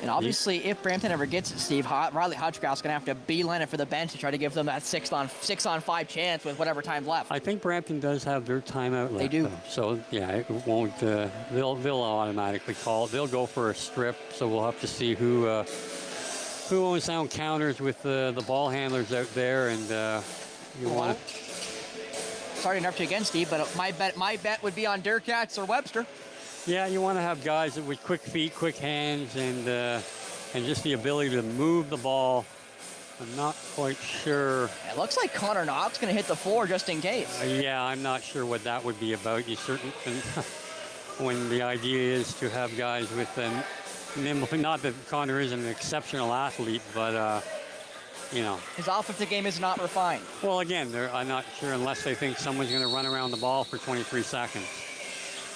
S1: and obviously, if Brampton ever gets it, Steve, Riley Hutchcraft's going to have to beeline it for the bench to try to give them that 6-on-5 chance with whatever time's left.
S2: I think Brampton does have their timeout left.
S1: They do.
S2: Though. So, yeah, it won't. They'll automatically call it. They'll go for a strip. So we'll have to see who Owen Sound counters with the ball handlers out there, and you want to.
S1: Sorry to interrupt you again, Steve, but my bet would be on Derkatz or Webster.
S2: Yeah, you want to have guys with quick feet, quick hands, and just the ability to move the ball. I'm not quite sure.
S1: It looks like Connor Knox going to hit the floor just in case.
S2: Yeah, I'm not sure what that would be about. You certainly, when the idea is to have guys with not that Connor is an exceptional athlete, but
S1: his offensive game is not refined.
S2: Well, again, I'm not sure unless they think someone's going to run around the ball for 23 seconds.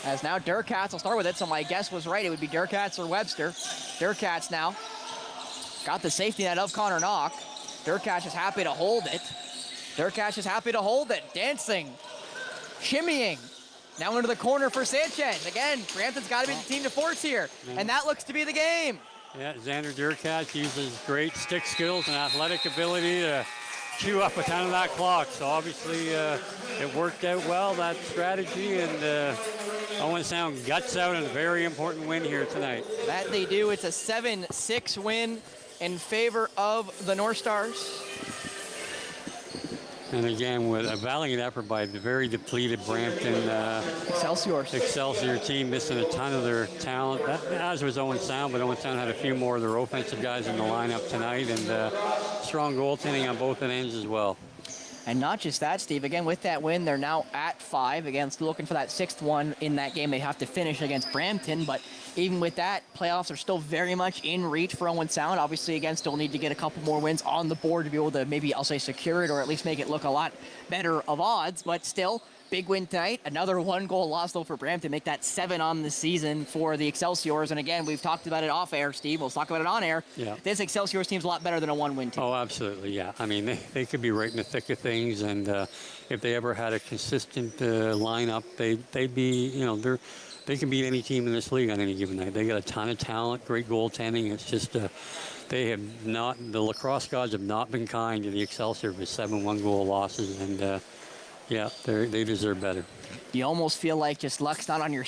S1: As now Derkatz will start with it, so my guess was right. It would be Derkatz or Webster. Derkatz now got the safety net of Connor Knock. Derkatz is happy to hold it. Dancing, shimmying. Now into the corner for Sanchez. Again, Brampton's got to be the team to force here, and that looks to be the game.
S2: Yeah, Xander Derkatz uses great stick skills and athletic ability to chew up a ton of that clock. So obviously it worked out well, that strategy, and Owen Sound guts out a very important win here tonight.
S1: That they do. It's a 7-6 win in favor of the North Stars.
S2: And again, with a valiant effort by the very depleted Brampton Excelsior team, missing a ton of their talent, as was Owen Sound, but Owen Sound had a few more of their offensive guys in the lineup tonight, and strong goaltending on both ends as well.
S1: And not just that, Steve. Again, with that win, they're now at 5. Again, still looking for that 6th one in that game. They have to finish against Brampton, but even with that, playoffs are still very much in reach for Owen Sound. Obviously, again, still need to get a couple more wins on the board to be able to maybe, I'll say, secure it or at least make it look a lot better of odds. But still, big win tonight. Another 1-goal loss, though, for Brampton. Make that 7 on the season for the Excelsiors. And again, we've talked about it off air, Steve. We'll talk about it on air.
S2: Yeah.
S1: This Excelsiors team's a lot better than a 1-win team.
S2: Oh, absolutely, yeah. I mean, they could be right in the thick of things, and if they ever had a consistent lineup, they'd be, they can beat any team in this league on any given night. They got a ton of talent, great goaltending. It's just the lacrosse gods have not been kind to the Excelsior with 7 1-goal losses, and yeah, they deserve better.
S1: You almost feel like just luck's not on your